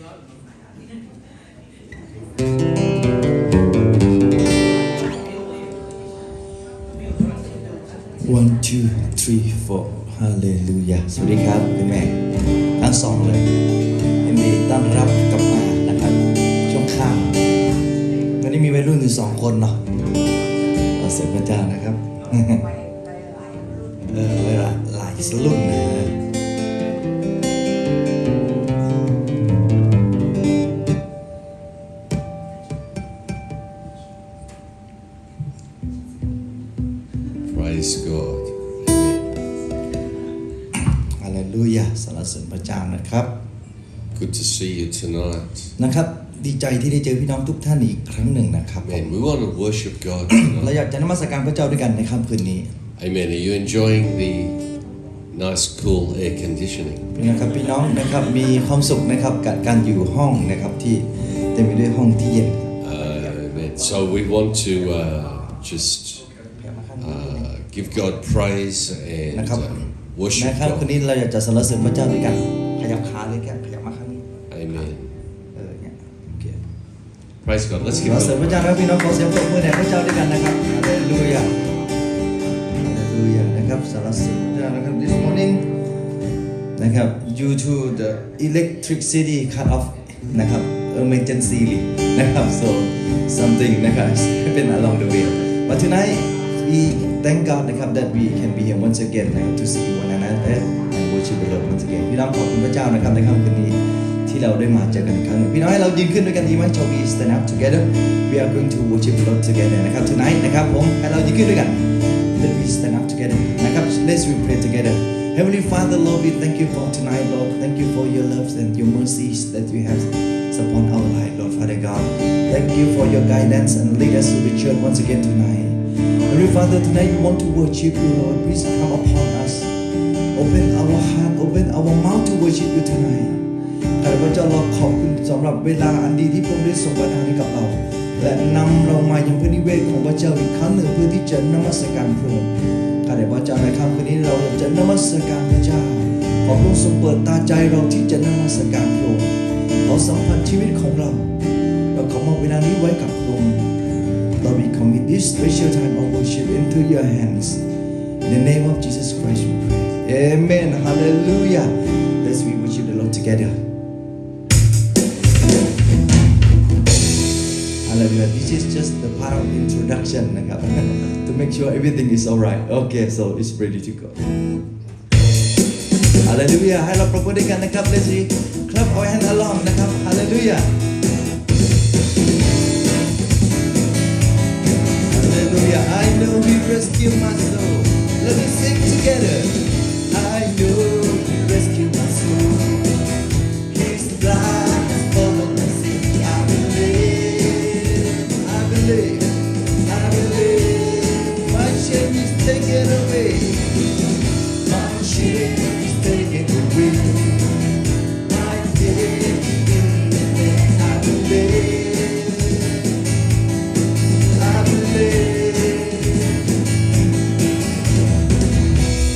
1 2 3 4 ฮาเลลูยาสวัสดีครับคุณแม่ทั้งสองเลยยินดีต้อนรับกลับมานะครับช่วงค่ำวันนี้มีวัยรุ่นอยู่2 คนเนาะเราเสร็จพระเจ้านะครับหลายรุ่นนะฮะPraise God. ฮาเลลูยาสรรเสริญพระเจ้านะครับ Good to see you tonight. นะครับดีใจที่ได้เจอพี่น้องทุกท่านอีกครั้งหนึ่งนะครับ Amen. We want to worship God เรา tonight. อยากจะนมัสการพระเจ้าด้วยกันในค่ำคืนนี้ Amen. Are you enjoying the nice, cool air conditioning? นะครับพี่น้องนะครับมีความสุขนะครับกับการอยู่ห้องนะครับที่เต็มไปด้วยห้องที่เย็น Amen. So we want to just give God praise and นะครับ worship นะครับคืน God. นี้เราอยากจะสรรเสริญพระเจ้าด้วยกันขยับขาเลยแกขยับมาข้างนี้ Amen. เนี่ยโอเค Praise God. Let's ส give รรเสริญ God พระเจ้าครับพี่น้องขอเสียงปรบมือแด่พระเจ้าด้วยกันนะครับฮาเลลูยาฮาเลลูยานะครับสรรเสริญพระเจ้านะครับ this morning นะครับ due to the electricity cut off นะครับ emergency นะครับ so something นะครับ happen along the way but tonight we thank God นะครับ that we can be here once again to see one another and worship the Lord once again พี่น้องขอบคุณพระเจ้านะครับในค่ำคืนนี้ที่เราได้มาเจอกันอีกครั้งหนึ่งพี่น้องให้เรายืนขึ้นด้วยกันดีไหม Shall we stand up together we are going to worship the Lord together นะครับ tonight นะครับผมให้เรายืนขึ้นด้วยกัน let we stand up together นะครับ let's we pray together Heavenly Father Lord we thank you for tonight Lord thank you for your love and your mercies that you have upon our life Lord Father God thank you for your guidance and lead us to the church once again tonight Heavenly Father tonight we want to worship you Lord please come upon us open our heart open our mouth to worship you tonight ข้าพเจ้าเราขอบคุณสำหรับเวลาอันดีที่พระองค์ได้ทรงประทานให้กับเราและนำเรามายังพระนิเวศของพระเจ้าอีกครั้งหนึ่งเพื่อที่จะนมัสการพระองค์ข้าแต่พระเจ้าในค่ำคืนนี้เราอยากจะนมัสการพระเจ้าขอพระองค์ทรงเปิดตาใจเราที่จะนมัสการพระองค์ขอสัมผัสชีวิตของเราเราขอมอบเวลานี้ไว้กับพระองค์Lord we commit this special time of worship into your hands in the name of Jesus Christ we pray Amen Hallelujah let's we worship the Lord together Hallelujah this is just the part of introduction นะครับ to make sure everything is alright okay so it's ready to go Hallelujah ให้เราปรบมือด้วยกันนะครับ let's see clap our hand along นะครับ Hallelujah Hallelujah I know He rescued my soul let me sing together I know He rescued my soul His blood has covered my sin I believe my shame is taken away my shame is taken away my pain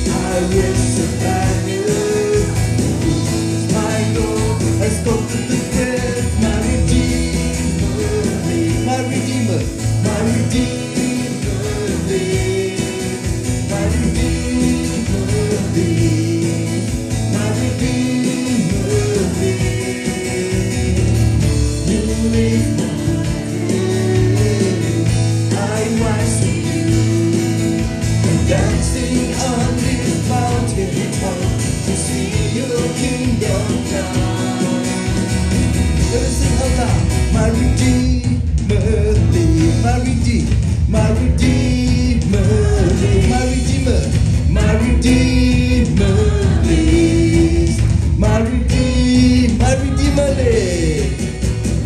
I will survive my Lord has come to the death my Redeemer my Redeemer lives my Redeemer lives my Redeemer lives you live I was with you dancing on this mountain top to see your kingdom come let us sing out loud my Redeemer lives my Redeemer my Redeemer lives my Redeemer my Redeemer lives my Redeemer lives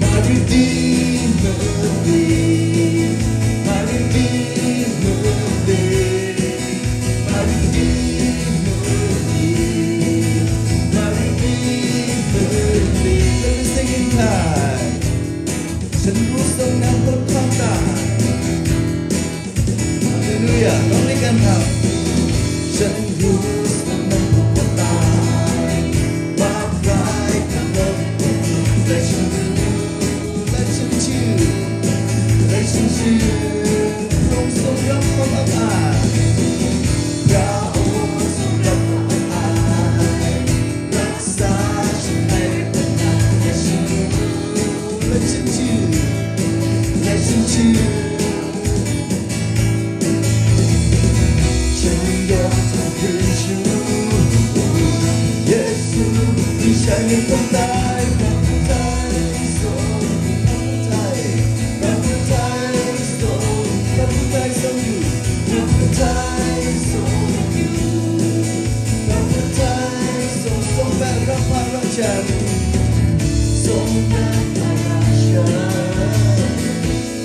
my Redeemer lives my Redeemer lives my Redeemer lives my Redeemer lives let me sing it loud ฉันรู้ทรงนำพ้นความตายฮาเลลูยาร้องด้วยกันครับฉันรู้ทรงนำพ้นความตายบาปร้ายทั้งหมดแต่ ฉันเชื่อและฉันเชื่อฉันยอมทำเพื่อชูเยซูที่ฉันยังต้องตายพระผู้ไทยทรงพระผู้ไทยทรงพระผู้ไทยทรงอยู่พระผู้ไทยทรงอยู่พระผู้ไทยทรงแบกรับภาระฉันทรงแบกภาระฉัน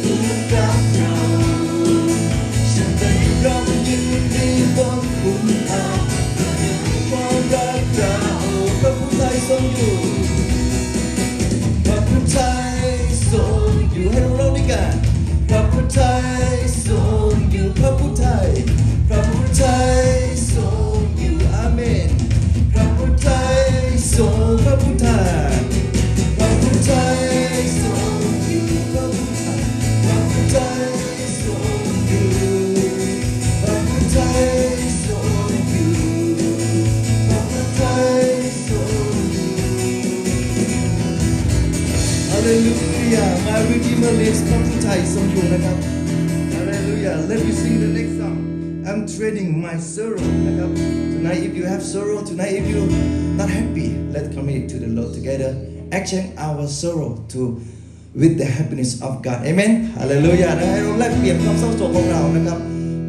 เพื่อกับเราฉันได้รับยินดีบนคุณอาความรักเราพระผู้ไทยทรงอยู่พระผู้ไทยทรงอยู่ให้เราด้วยกันพระผู้ไทยทรงอยู่พระผู้ไทยพระผู้ไทยทรงอยู่อาเมนพระผู้ไทยทรงพระผู้ไทยพระผู้ไทยทรงอยู่พระผู้ไทยพระผู้ไทยทรงอยู่พระผู้ไทยทรงอยู่พระผู้ไทยทรงอยู่ฮาเลลูยา My Redeemer lives พระผู้ไทยทรงอยู่นะครับ Hallelujah. Let me sing the next song. I'm trading my sorrow. นะครับ Tonight, if you have sorrow, tonight, if you're not happy, let's commit to the Lord together. Exchange our sorrow to with the happiness of God. Amen. Hallelujah. นะให้เราแลกเปลี่ยนความเศร้าโศกของเรานะครับ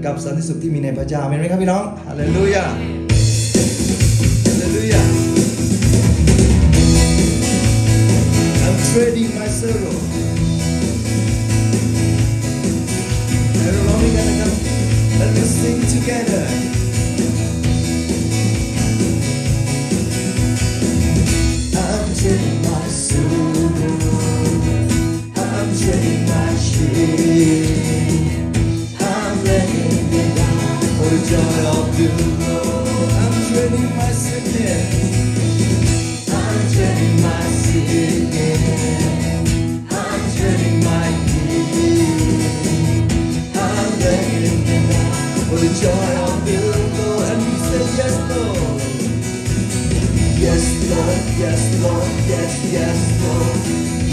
กับสันติสุขที่มีในพระเจ้าเห็นไหมครับพี่น้อง Hallelujah. Hallelujah. I'm trading my sorrow. ให้เราร้องด้วยกันนะครับ Let us sing together. I'm trading my sorrow. I'm trading my shame. I'm letting it down for the joy of the Lord. I'm trading my sickness. I'm trading my sickness. I'm trading my pain. I'm letting it down for the joy of the Lord. And we say yes, Lord. Yes, Lord. Yes, Lord. Yes, yes, Lord.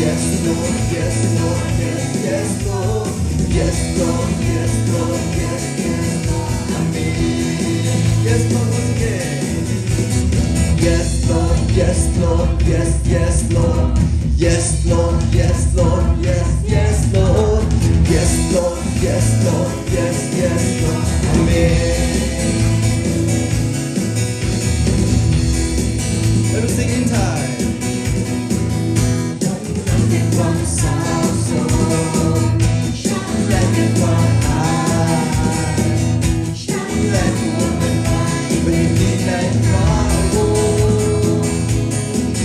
Yes, Lord. Yes, Lord. Yes, yes, Lord. Yes, Lord. Yes, Lord. Yes, yes, Lord. Amen. Yes, Lord. Once again. Yes, Lord. Yes, Lord. Yes, yes, Lord. Yes, Lord. Yes, Lord. Yes, yes, Lord. Yes, Lord. Yes, Lord. Yes, yes, Lord. Amen. Let us sing in time. ความเศร้าโศกฉันและความอายฉันและความไม่ไม่มีในพระองค์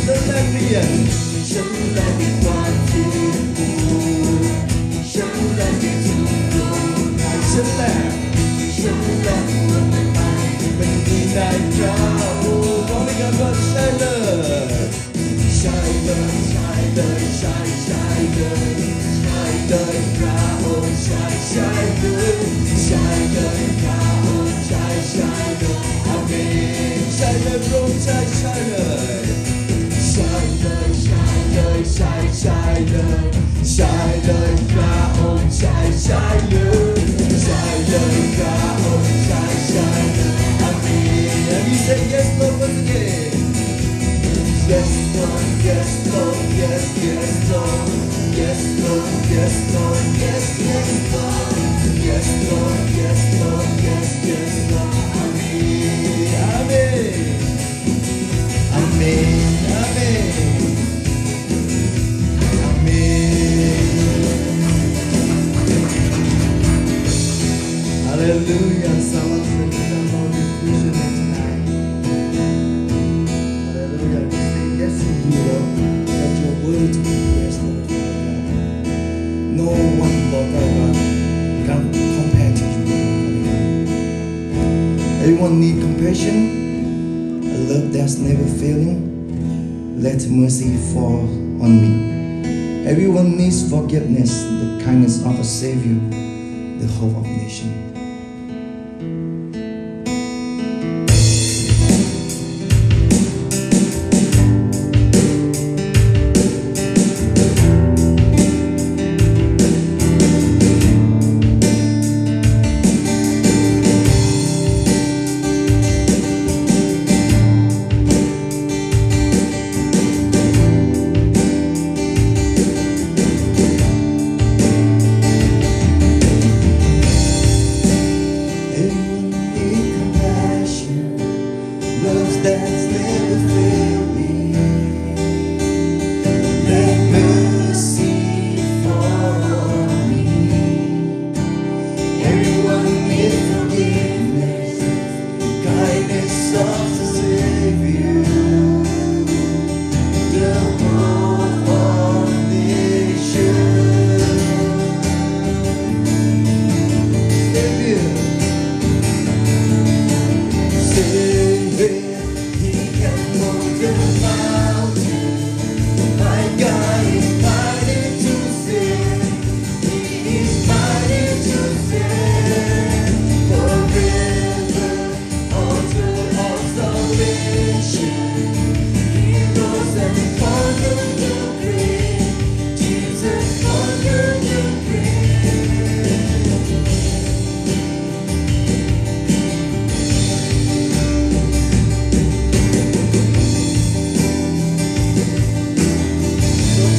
ฉันและเรียนฉันและความที่ผูกฉันและที่ถูกลงฉันและความไม่มีในพระองค์ร้องด้วยกันว่าใช่เลยใช่เลยใช่เลยใช่ใช่เลยใช่เลยพระองค์ใช่ใช่เลยใช่เลยพระองค์ใช่ใช่เลยอาเมนใช่เลยพระองค์ใช่ใช่เลยใช่เลยใช่เลยใช่ใช่เลยใช่เลยพระองค์ใช่ใช่เลยใช่เลยพระองค์ใช่ใช่เลยอาเมน And we say yes Lord once again. Yes, Lord, yes, Lord, yes, yes, Lord, yes, Lord, yes, Lord, yes, yes, Lord, yes, Lord, yes, Lord, yes, yes, Lord. Amen, Amen, Amen, Amen, Amen. Hallelujah, Salam Sejahtera, Lord, we praise your name tonight. Hallelujah, we say yes to you, Lord, that you are worthy to be praised, Lord. No one, Lord God, can compare to you, Lord. Everyone need compassion, a love that's never failing. Let mercy fall on me. Everyone needs forgiveness, the kindness of a Savior, the hope of nation.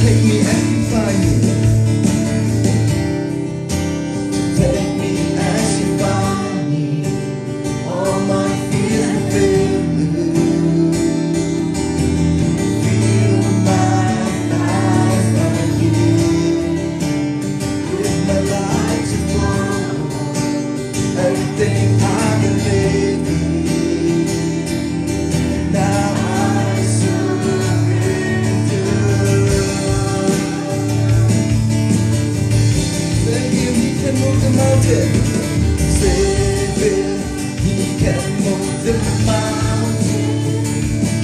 take me as you find me. Take me as you find me. All my fears will fail you. Feel my eyes on you. With my life to follow, everything I believe in. Now I surrender. Thank you, He can move the mountain. Savior, He can move the mountain.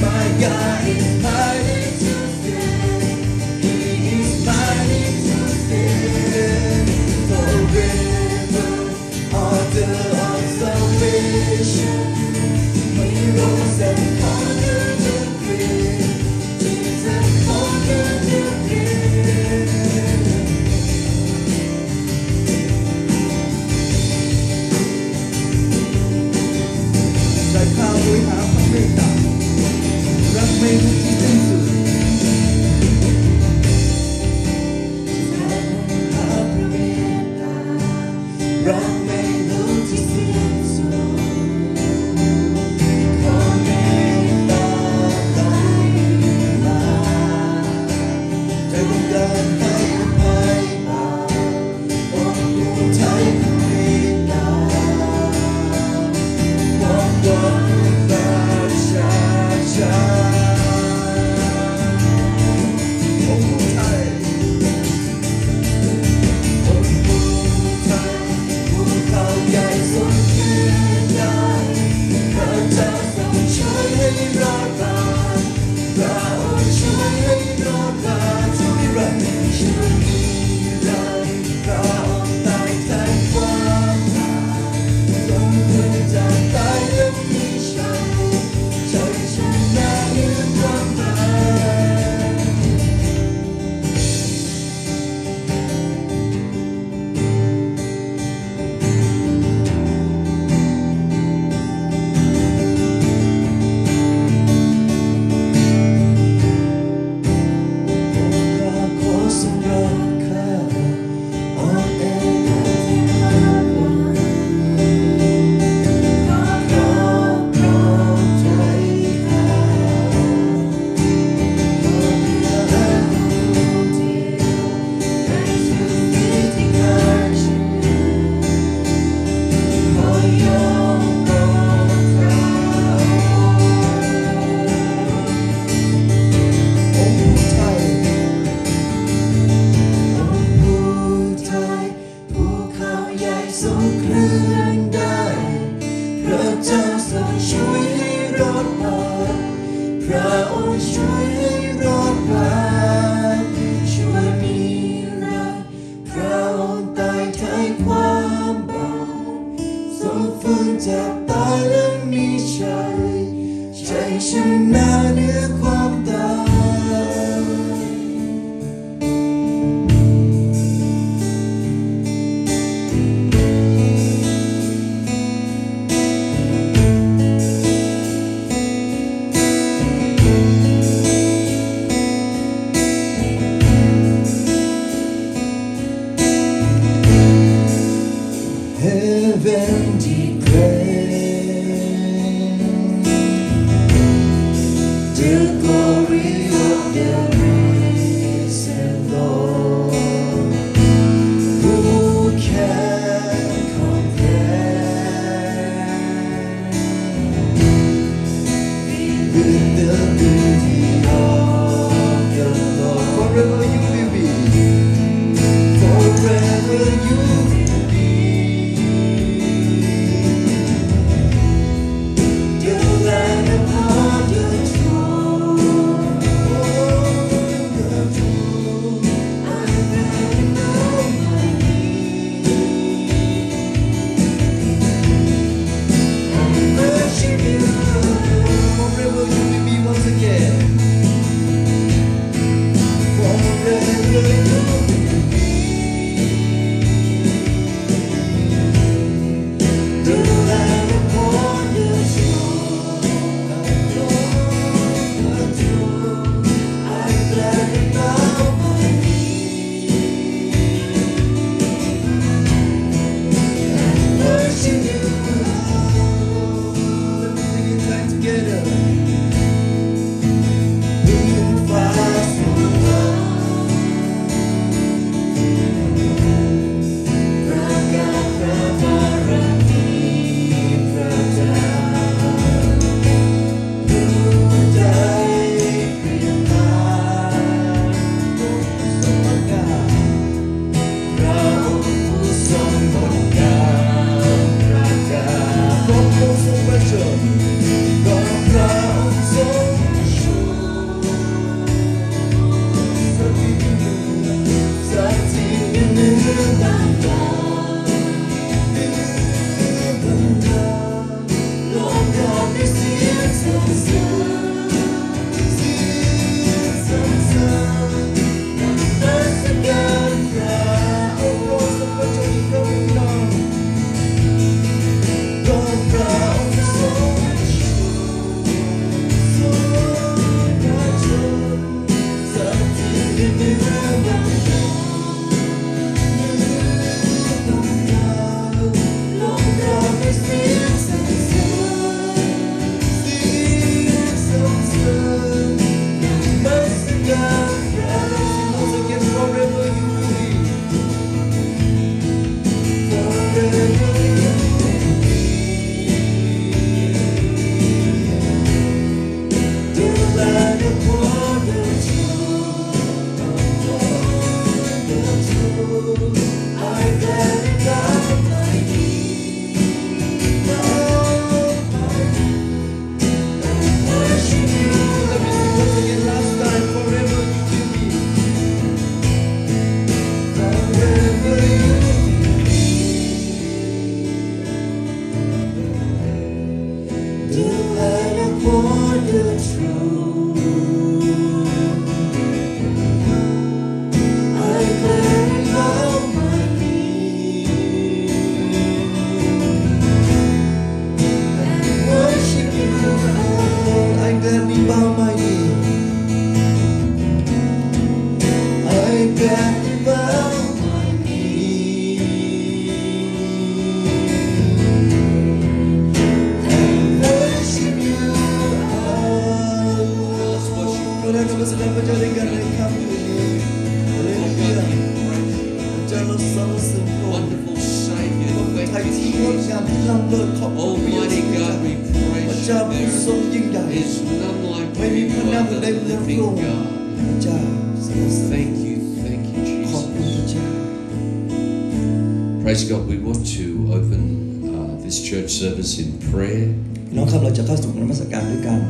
My God is mighty to save. He is mighty to save. Forever, author of salvation. He rose and conquered the grave. Jesus conquered the grave. ใจข้าโหยหาพระเมตตารักไม่รู้ที่สิ้นสุดหาพระเมตตารักไม่รู้ที่สิ้นสุดขอเมตตาไหลมาใจต้องการให้อภัยบาปองค์ผู้ไทยพระเมตตา มองบนประชาชาองค์ผู้ไทยองค์ผู้ไทยผู้เขาใหญ่ทรงยืนได้พระเจ้าทรงช่วยให้รอดผ่านพระองค์ช่วยให้รอดผ่านช่วยนิรันดร์ช่ forget about my need and worship you. Let's worship เราได้กำลังแสดงพระเจ้าด้วยกันในค่ำคืนนี้ฮาเลลูยาพระเจ้าเราสรรเสริญพระองค์ Wonderful Savior, ไทย thank ที่ you, งด Jesus. งามที่ล้ำเลิศขอบคุณพระเย Almighty ซู God, we พระ praise เจ้า you. ผู้ทรงยิ่งใหญ่ There is none like ไม่มี you. พระ You นาม are ใด the เหมือนพระ living องค์ God. พระเจ้าสรรเสริญ Thank you, ขอบ Jesus. คุณพระเจ้า Praise God. We want to open this church service in prayer. พี่น้องครับเราจะเข้าสู่นมัสการด้วยการ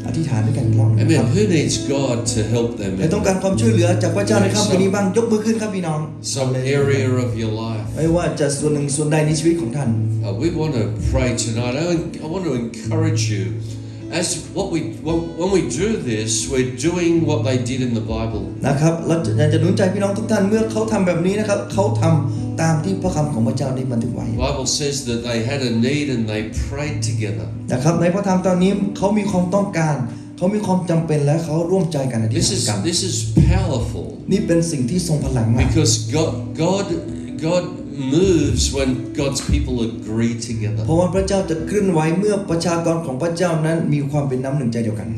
อธิษฐานด้วยกันอีกรอบหนึ่งครับ Amen. Who needs God to help them ใครต้องการความช่วยเหลือจากพระเจ้าในค่ำคืนนี้บ้างยกมือขึ้นครับพี่น้อง some area of your life? ไม่ว่าจะส่วนหนึ่งส่วนใดในชีวิตของท่าน We want to pray tonight. I want to encourage you. As when we do this, we're doing what they did in the Bible. นะครับเราอยากจะหนุนใจพี่น้องทุกท่านเมื่อเขาทำแบบนี้นะครับเขาทำตามที่พระคำของพระเจ้าได้บันทึกไว้ The Bible says that they had a need and they prayed together. นะครับในพระธรรมตอนนี้เขามีความต้องการเขามีความจำเป็นและเขาร่วมใจกันอธิษ This ฐาน is กัน this is powerful นี่เป็นสิ่งที่ทรงพลังมาก because God moves when God's people agree เพ together. ราะว่าพระเจ้าจะเคลื่อนไหวเมื่อประชากรของพระเจ้านั้นมีความเป็นน้ำหนึ่งใจเดียวกัน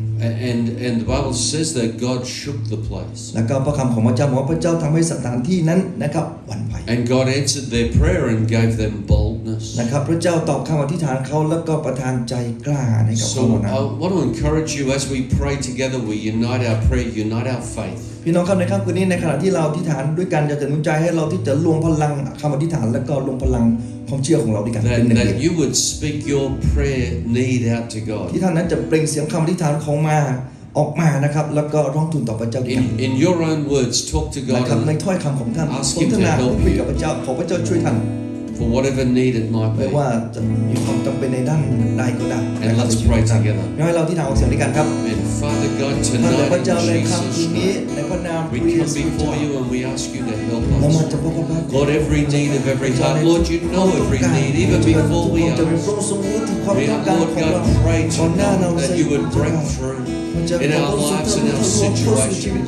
And the Bible says that God shook the place. แล้วก็พระคำของพระเจ้าบอกว่าพระเจ้าทำให้สถานที่นั้นนะครับหวั่นไหว And God answered their prayer and gave them boldness. นะครับพระเจ้าตอบคำอธิษฐานเขาแล้วก็ประทานใจกล้าให้กับเขา So เหล่านั้น I want to encourage you as we pray together, we unite our prayer, unite our faith. พี่น้องครับในค่ำคืนนี้ในขณะที่เราอธิษฐานด้วยกันอยากจะหนุนใจให้เราที่จะรวมพลังคำอธิษฐานแล้วก็รวมพลังความเชื่อของเราด้วยกันเป็นหนึ่งเดียว That you would speak your prayer need out to God. ที่ท่านนั้นจะเปล่งเสียงคำอธิษฐานของมาออกมานะครับแล้วก็ร้องทูลต่อพระเจ้าด้วยกัน In your own words, talk to นะ God ครับใน and ถ้อยคำของท่าน Ask ส him น to ทนา help พูดคุย you. กับพระเจ้าขอพระเจ้าช่วยท่าน for whatever need it might ไม่ be. ว่าจะมีความจำเป็นในด้านใดก็ได้ And let's pray together. ให้เราที่ทางออกเสียงด้วยกันครับ And Father God, ท่านพระ tonight เจ้าใน in ค่ำคืน Jesus' นี้ name, ในพระนามพ we ระเย come ซูคริสต์ before you and we ask you to help เรามา us. จะพบพระพัก Lord, every need of every heart, Lord, you know every need, even before we จะเป็น ask. พระองค์ทรงรู้ถึงความ We ต้อง are, การ Lord ของเรา God, pray ก่อนหน้าเรา tonight that you would break through in our lives and our situations.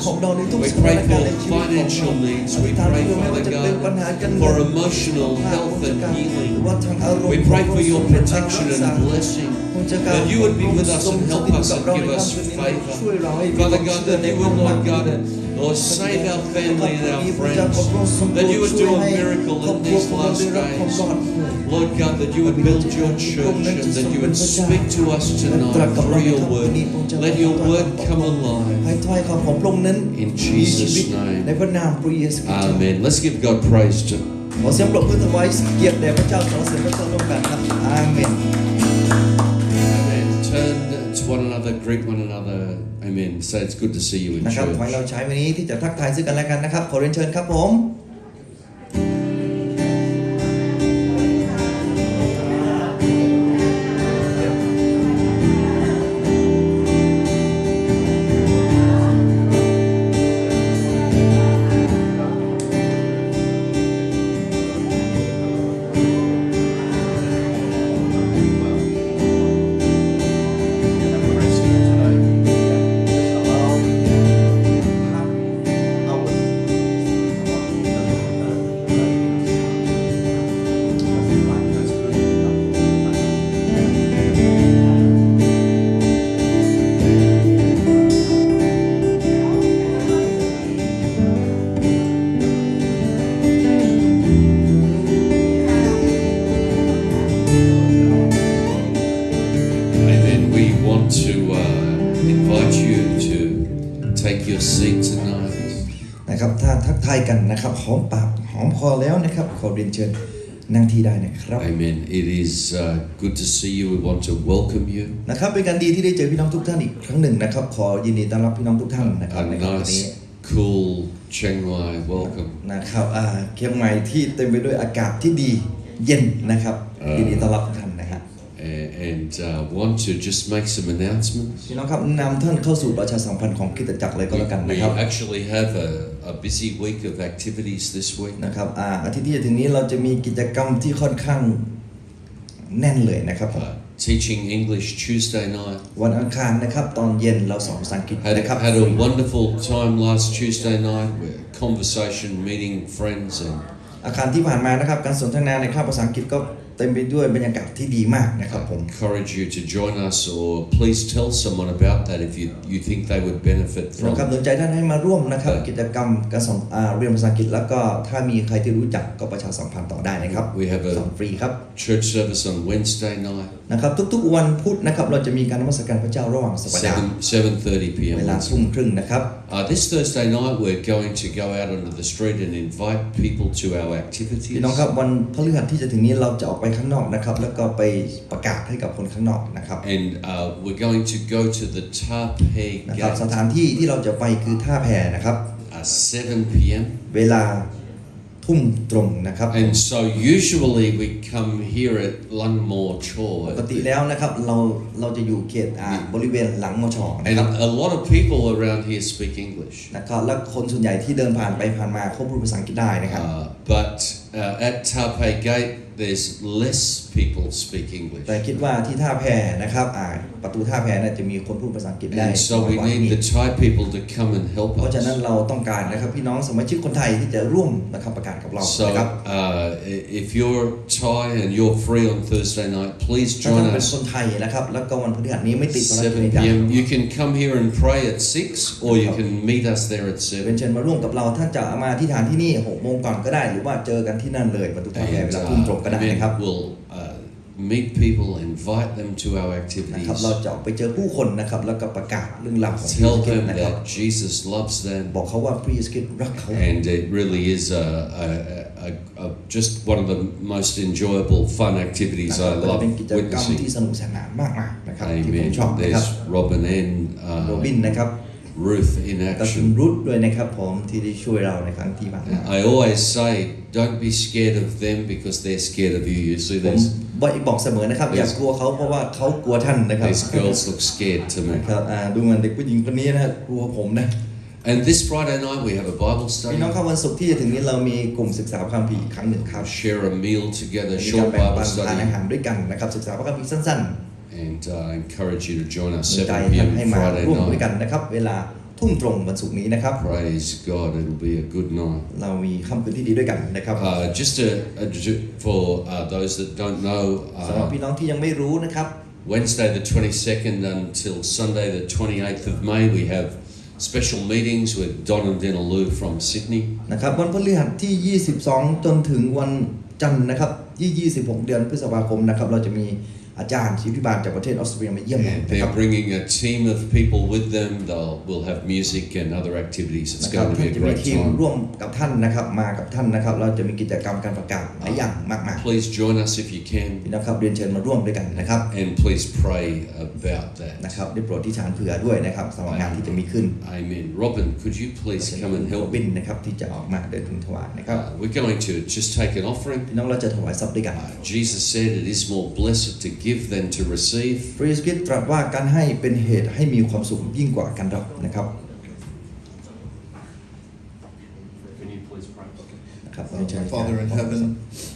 We pray for financial needs. We pray, Father God, for emotional health and healing. We pray for your protection and blessing. That you would be with us and help us and give us favor. Father God, that you would, Lord God, Lord, save our family and our friends. That you would do a miracle in these last days. Lord God, that you would build your church and that you would speak to us tonight through your word. Let your word come alive. ให้ถ้อยคำของพระองค์นั้น In มีชี Jesus' วิต name. ในพระนามพระเยซูคริสต์ Amen. Let's give God praise to ขอเสียงปรบมือถวายเกียรติแด่พระเจ้าสรรเสริญพระเจ้าร่วมกันครับอาเมน Amen. Turn to one another, greet one another. Amen. Say it's good to see you in นะครับขอให้ church. เราใช้วันนี้ที่จะทักทายซึ่งกันและกันนะครับขอเรียนเชิญครับผม Amen. We want to invite you to take your seat tonight. นะครับถ้าทักทายกันนะครับหอมปากหอมคอแล้วนะครับขอเรียนเชิญนั่งที่ได้นะครับ Amen. It is good to see you. We want to welcome you. นะครับเป็นการดีที่ได้เจอพี่น้องทุกท่านอีกครั้งหนึ่งนะครับขอยินดีต้อนรับพี่น้องทุกท่านนะครับ A ในครั้งนี้ nice, cool Chiang Mai welcome. นะครับเชียงใหม่ที่เต็มไปด้วยอากาศที่ดีเย็นนะครับยินดีต้อนรับทุกท่านนะครับ And want to just make some announcements. พี่น้องครับนำท่านเข้าสู่ประชาสัมพันธ์ของคริสตจักรเลยก็แล้วกัน We นะครับ actually have a busy week of activities this week. นะครับอาทิตย์ที่จะถึงนี้เราจะมีกิจกรรมที่ค่อนข้างแน่นเลยนะครับผม teaching English Tuesday night. วันอังคารนะครับตอนเย็นเราสอนภาษาอังกฤษนะครับ Had a wonderful time last Tuesday night with conversation, meeting friends, and อาคารที่ผ่านมานะครับการสนทนาในคาบภาษาอังกฤษก็เต็มไปด้วยบรรยากาศที่ดีมากนะครับผม encourage you to join us, or please tell someone about that if you think they would benefit นะ from. ครับสนใจท่านให้มาร่วมนะครับกิจกรรมการสอนเรียนภาษาอังกฤษแล้วก็ถ้ามีใครที่รู้จักก็ประชาสัมพันธ์ต่อได้นะครับ We have สอนฟรีครับ Church service on Wednesday night, นะครับทุกๆวันพุธนะครับเราจะมีการนมัสการพระเจ้าระหว่างสัปดาห์ 7:30 p.m. เวลาทุ่มครึ่งนะครับ This Thursday night, we're going to go out onto the street and invite people to our พี่น้อง activities. ครับวันพฤหัสที่จะถึงนี้เราจะออกไปข้างนอกนะครับแล้วก็ไปประกาศให้กับคนข้างนอกนะครับ And we're going to go to the Tape นะครับ Gate สถานที่ที่เราจะไปคือท่าแพนะครับ 7 p.m. เวลาทุ่มตรงนะครับ And so usually we come here at Lungmore ป Chor. กติแล้วนะครับเราจะอยู่เขตบริเวณหลังมชนะ And ครับ a lot of people around here speak English. นะครับและคนส่วนใหญ่ที่เดินผ่านไปผ่านมาเขาพูดภาษาอังกฤษได้นะครับ But at Tape Gate, there's less people speak English. แต่คิดว่าที่ท่าแพนะครับประตูท่าแพเนี่ยจะมีคนพูดภาษาอังกฤษได้ And so น้อย we กว่าที่ need นี่ the Thai people to come and help เพราะฉะนั้น us. เราต้องการนะครับพี่น้องสมาชิกคนไทยที่จะร่วมนะครับประกาศกับเรานะครับ So if you're Thai and you're free on Thursday night, please ถ้าท่าน join เป็น us. คนไทยนะครับแล้วก็วันพฤหัสนี้ไม่ติดภารกิจ 7 ในการ p.m. You can come here and pray at 6, or you can meet us there at เป็น 7. เชิญมาร่วมกับเราท่านจะมาที่ฐานที่นี่6 โมงก่อนก็ได้หรือว่าเจอกันที่นั่นเลยประตูท่าแพ And เวลาทุ่มตรงก็ได้นะครับ we'll meet people, invite them to our นะครับ activities. เราจะออกไปเจอผู้คนนะครับแล้วก็ประกาศเรื่องราวของพระ Tell เยซูคริส them ต์นะครับ that Jesus loves them. บอกเขาว่าพระเยซูคริสต์รักเขา And it really is just one of the most enjoyable, fun activities นะครับ I ก็จะ love เป็นกิจกรรมที่ witnessing. สนุกสนานมากๆนะครับที่ผม Amen. ชอบนะครับ There's Robin and โรบินนะครับ Ruth in ก็คุณ action. รุธด้วยนะครับผมที่ได้ช่วยเราในครั้งที่ผ่านมา I always say, don't be scared of them because they're scared of you. You see, ผมบอกเสมอนะครับอย่ากลัวเขาเพราะว่าเขากลัวท่านนะครับ these girls look scared to me. ครับดูเหมือนเด็กผู้หญิงคนนี้นะกลัวผมนะ And this Friday night we have a Bible พี่น้อง study. ครับวันศุกร์ที่จะถึงนี้เรามีกลุ่มศึกษาพระคัมภีร์อีกครั้งหนึ่งครับ Share a meal together, มีการ short แบ่ง Bible ปันทานอาหาร study. ด้วยกันนะครับศึกษาพระคัมภีร์สั้น And I encourage you to join us ๆมีใจ 7 ท่าน p.m. ให้มา Friday ร่วมด้วยกัน night. นะครับเวลาทุ่มตรงวันศุกร์นี้นะครับ Praise God, it'll be a good night. เรามีค่ำคืนที่ดีด้วยกันนะครับ Just for those that don't know, สำหรับพี่น้องที่ยังไม่รู้นะครับ Wednesday the 22nd until Sunday the 28th of May, we have special meetings with Don and Denaloo from Sydney. นะครับวันพฤหัสที่ 22 จนถึงวันจันทร์นะครับ26 เดือนพฤษภาคมนะครับเราจะมีอาจารย์ชีวิบาลจากประเทศออสเตรเลียมาเยี่ยม And นะครั they're บ bringing a team of people with them. We'll have music and other activities. It's นะครับ going to ท่าน be a จะมี great ทีม time. ร่วมกับท่านนะครับมากับท่านนะครับเราจะมีกิจกรรมการประกาศหลายอย่างมากมาย Please join us if you can, นะครับเรียนเชิญมาร่วมด้วยกันนะครับ and please pray about นะ that. ครับได้โปรดที่ฐานเผื่อด้วยนะครับสำหรับงานที่จะมีขึ้น Amen. Robin, could you please come and โร help? บินนะครับที่จะออกมาเดินถึงถวายนะครับ We're going to just take an offering. พี่น้องเราจะถวายทรัพย์ด้วยกัน Jesus said it is more blessed to give than to receive. พระเยซูคริสต์ตรัสว่าการให้เป็นเหตุให้มีความสุขยิ่งกว่าการรับนะครับ Can you please pray? นะครับเรียนเชิญ Father in heaven,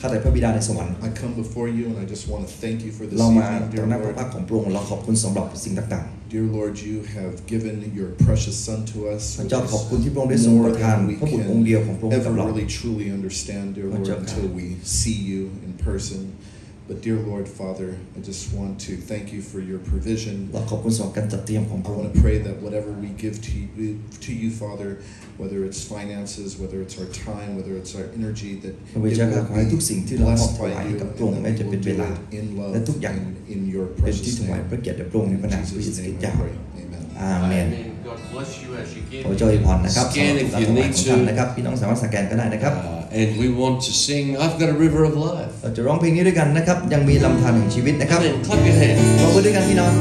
ข้าแต่พระบิดาในสวรรค์ I come before you and I just want to thank you for this เรามา evening, ต่อ dear หน้าพระ Lord. พักของพระองค์เราขอบคุณสำหรับสิ่งต่าง Dear Lord, you have given your precious Son to us. ๆพระเจ้าขอบคุณที่พระองค์ได้ทรงประทานพระบุตรองค์เดียวของพระองค์ให้ ever กับเรา really truly understand, dear Lord, Pajak. until we see you in person. But dear Lord, Father, I just want to thank you for your provision. เราขอบคุณสำหรับการจัดเตรียมของพ I ระอง want ค์ to pray that whatever we give to you, Father, whether it's finances, whether it's our time, whether it's our energy, that พระเวชจ้าขอให้ทุกสิ่งที่เรามอบ blessed ถวาย by ให้ you กับ and พระองค์ that แม้ we จะเป็น will เว do ลา it in love และทุกอย่าง and in your เป็นที่ precious ถวาย name. พระเกียรติแด่พระองค์ใน In พระนามพระเย Jesus' ซูคริส name ต์ I เจ้า pray. Amen. อาเมน God bless you as you ขอ give. เจ้าอวยพรนะครับ Scan สำหรับ if การ you ถวาย need ของท่าน to. นะครับพี่น้องสามารถสแกนก็ได้นะครับ And we want to sing, I've got a river of life. เราจะร้องเพลงนี้ด้วยกันนะครับยังมีลำธารแห่งชีวิตนะครับ Come in, clap your hands. ขอบคุณด้วยกันพี่น้อง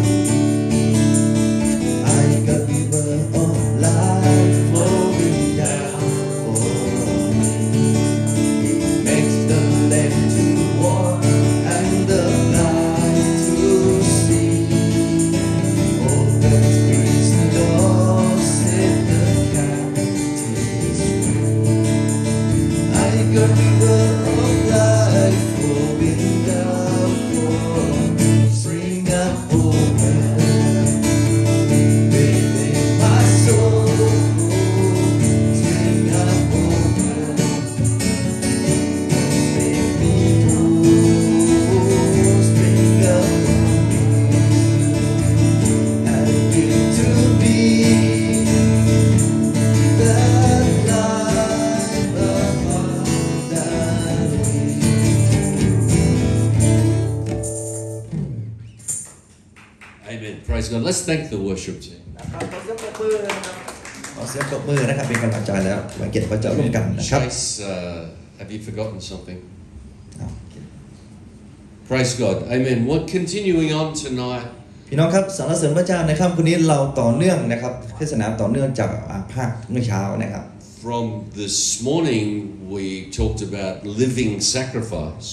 I got river of life flowing down for me. It makes the land to walk and the blind to see. Open streets and doors set the captives free. I got river of life flowing down for me. Spring Praise God. Let's thank the worship team. นะครับขอเสียงปรบมือนะครับขอเสียงปรบมือนะครับเป็นกำลังใจแล้วไว้เกียรติพระเจ้าร่วมกันนะครับ Chase, have you forgotten something? เอา Praise God. Amen. What continuing on tonight? พี่น้องครับสรรเสริญพระเจ้าในค่ำคืนนี้เราต่อเนื่องนะครับเทศนาต่อเนื่องจากภาคเมื่อเช้านะครับ From this morning, we talked about living sacrifice.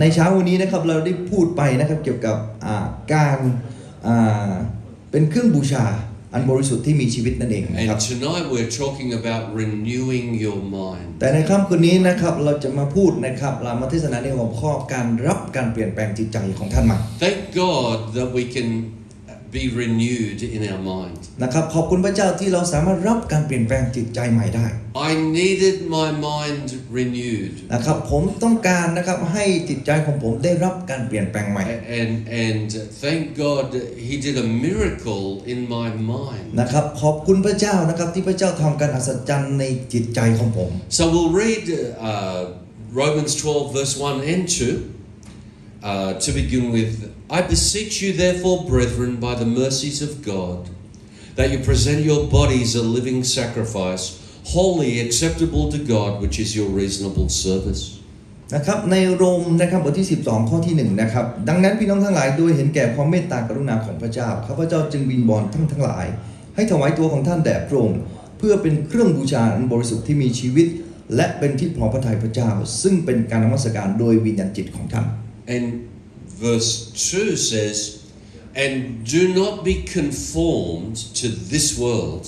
ในเช้าวันนี้นะครับเราได้พูดไปนะครับเกี่ยวกับการเป็นเครื่องบูชาอันบริสุทธิ์ที่มีชีวิตนั่นเองนะครับ And tonight we're talking about renewing your mind. แต่ในค่ำคืนนี้นะครับเราจะมาพูดนะครับเรามาเทศนาในหัวข้อการรับการเปลี่ยนแปลงจิตใจของท่านมา Thank God that we can be renewed in our mind. นะครับขอบคุณพระเจ้าที่เราสามารถรับการเปลี่ยนแปลงจิตใจใหม่ได้ I needed my mind renewed. นะครับผมต้องการนะครับให้จิตใจของผมได้รับการเปลี่ยนแปลงใหม่ And thank God He did a miracle in my mind. นะครับขอบคุณพระเจ้านะครับที่พระเจ้าทำการอัศจรรย์ในจิตใจของผม So we'll read Romans 12 verse 1 and 2 to begin with. I beseech you therefore, brethren, by the mercies of God, that you present your bodies a living sacrifice, wholly acceptable to God, which is your reasonable service. นะครับในโรมนะครับบทที่12ข้อที่1นะครับดังนั้นพี่น้องทั้งหลายโดยเห็นแก่ความเมตตากรุณาของพระเจ้าข้าพเจ้าจึงวิงวอนท่านทั้งหลายให้ถวายตัวของท่านแด่พระองค์เพื่อเป็นเครื่องบูชาอันบริสุทธิ์ที่มีชีวิตและเป็นที่พอพระทัยพระเจ้าซึ่งเป็นการนมัสการโดยวิญญาณจิตของท่าน And verse 2 says, and do not be conformed to this world,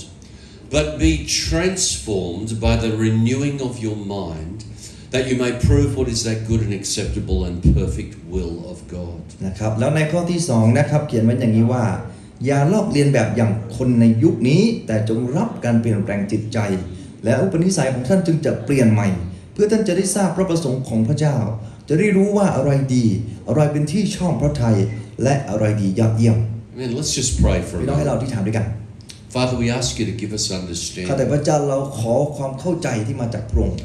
but be transformed by the renewing of your mind, that you may prove what is that good and acceptable and perfect will of God. นะครับแล้วในข้อที่2นะครับเขียนไว้อย่างนี้ว่าอย่าลอกเลียนแบบอย่างคนในยุคนี้แต่จงรับการเปลี่ยนแปลงจิตใจและอุปนิสัยของท่านจึงจะเปลี่ยนใหม่เพื่อท่านจะได้ทราบพระประสงค์ของพระเจ้าจะได้รู้ว่าอะไรดีอะไรเป็นที่ชอบพระทัยและอะไรดียอดเยี่ยม Amen. Let's just pray for a พี่น้องให้เรา moment. อธิษฐานด้วยกัน Father, we ask you to give us ข้าแต่ understanding. พระเจ้าเราขอความเข้าใจที่มาจากพระองค์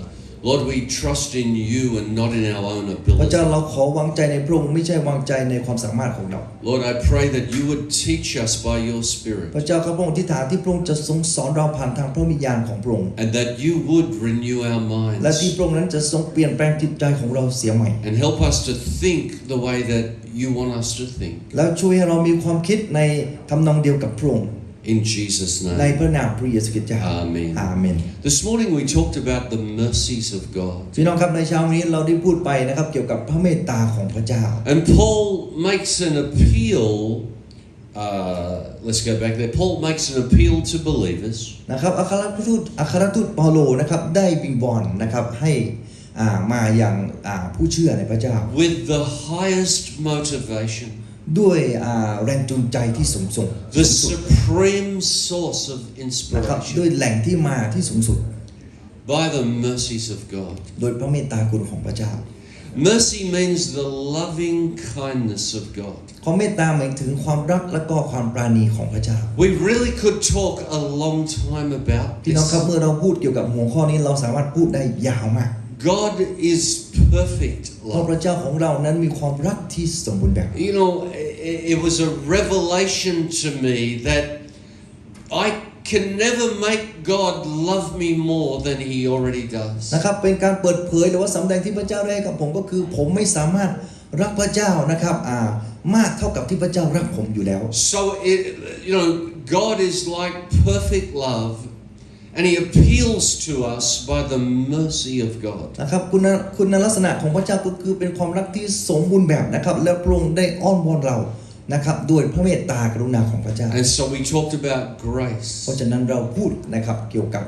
Lord, we trust in you and not in our own พระเจ้า ability. เราขอวางใจในพระองค์ไม่ใช่วางใจในความสามารถของเรา Lord, I pray that you would teach us by your พ Spirit ระเจ้าข้าพระองค์อธิษฐานที่พระองค์จะทรงสอนเราผ่านทางพระวิญญาณของพระองค์ and that you would renew our และที่ minds พระองค์นั้นจะทรงเปลี่ยนแปลงจิตใจของเราเสียใหม่ and help us to think the way that you want us to think. แล้วช่วยให้เรามีความคิดในทำนองเดียวกับพระองค์ In Jesus' ใน name. พระนามพระเยซูคริสต์เจ้า Amen. อาเมน This morning we talked about the mercies of God. พี่น้องครับในเช้านี้เราได้พูดไปนะครับเกี่ยวกับพระเมตตาของพระเจ้า And Paul makes an appeal. Let's go back there. Paul makes an appeal to believers. นะครับอัครทูตเปาโลนะครับได้วิงวอนนะครับให้มาอย่างผู้เชื่อในพระเจ้า With the highest motivation. ด้วยแรงจูงใจที่สูงสุด The supreme source of นะครับด้วย inspiration. แหล่งที่มาที่สูงสุด By the mercies of God. โดยพระเมตตาคุณของพระเจ้า Mercy means the loving kindness of God. ความเมตตาหมายถึงความรักและก็ความปราณีของพระเจ้า We really could talk a long time about พี่น้อง this. ครับเมื่อเราพูดเกี่ยวกับหัวข้อนี้เราสามารถพูดได้ยาวมาก God is perfect เพราะ love. พระเจ้าของเรานั้นมีความรักที่สมบูรณ์แบบ You know, it was a revelation to me that I can never make God love me more than He already does. นะครับเป็นการเปิดเผยหรือว่าสำแดงที่พระเจ้าได้ให้กับผมก็คือผมไม่สามารถรักพระเจ้านะครับมากเท่ากับที่พระเจ้ารักผมอยู่แล้ว So, God is like perfect love, and He appeals to us by the mercy of God. นะครับคุณลักษณะของพระเจ้าก็คือเป็นความรักที่สมบูรณ์แบบนะครับและพระองค์ได้อ้อนวอนเรานะครับด้วยพระเมตตากรุณาของพระเจ้า And so we talked about grace. เพราะฉะนั้นเราพูดนะครับเกี่ยวกับ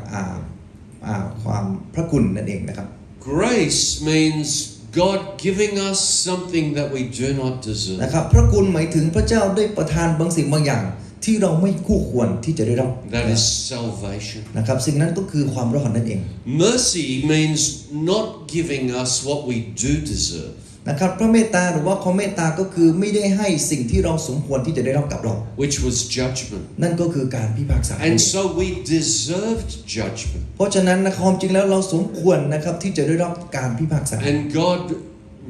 ความพระคุณนั่นเองนะครับ Grace means God giving us something that we do not deserve. นะครับพระคุณหมายถึงพระเจ้าได้ประทานบางสิ่งบางอย่างที่เราไม่คู่ควรที่จะได้รับ That is salvation. นะครับสิ่งนั้นก็คือความรอดนั่นเอง Mercy means not giving us what we do deserve. นะครับพระเมตตาหรือว่าความเมตตาก็คือไม่ได้ให้สิ่งที่เราสมควรที่จะได้รับกับเรา Which was judgment. นั่นก็คือการพิพากษา And so we deserved judgment. เพราะฉะนั้นนะความจริงแล้วเราสมควรนะครับที่จะได้รับการพิพากษา And God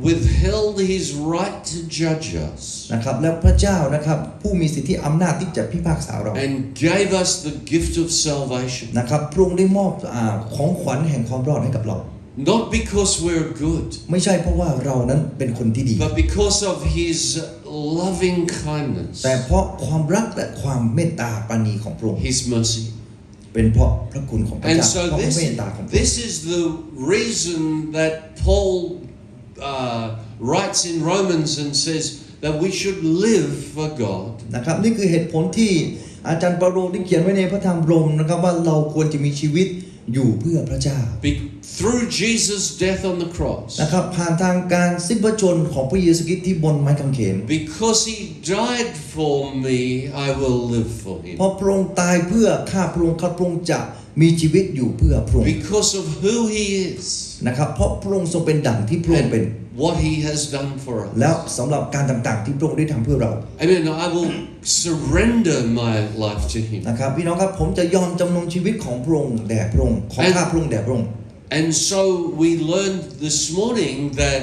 withheld his right to judge us นะครับแล้วพระเจ้านะครับผู้มีสิทธิอำนาจที่จะพิพากษาเรา and gave us the gift of salvation นะครับพระองค์ได้มอบของขวัญแห่งความรอดให้กับเรา not because we're good ไม่ใช่เพราะว่าเรานั้นเป็นคนที่ดี but because of his loving kindness แต่เพราะความรักและความเมตตาปราณีของพระองค์ his mercy เป็นเพราะพระคุณของพระ and เจ้า so เพราะพระเมตตาของพระองค์ this is the reason that Paul writes in Romans and says that we should live for God นะครับนี่คือเหตุผลที่อาจารย์เปาโลได้เขียนไว้ในพระธรรมโรมนะครับว่าเราควรจะมีชีวิตอยู่เพื่อพระเจ้า through Jesus' death on the cross นะครับผ่านทางการสิ้นพระชนม์ของพระเยซูคริสต์ที่บนไม้กางเขน because he died for me I will live for him เพราะพระองค์ตายเพื่อข้าพระองค์ข้าพระองค์จะมีชีวิตอยู่เพื่อพระองค์ because of who he is นะครับเพราะพระองค์ทรงเป็นดั่งที่พระองค์เป็น what he has done for us แล้วสำหรับการต่างๆที่พระองค์ได้ทำเพื่อเรา Amen I will surrender my life to him นะครับพี่น้องครับผมจะยอมจำนนชีวิตของพระองค์แด่พระองค์ของข้าพระองค์แด่พระองค์ and so we learned this morning that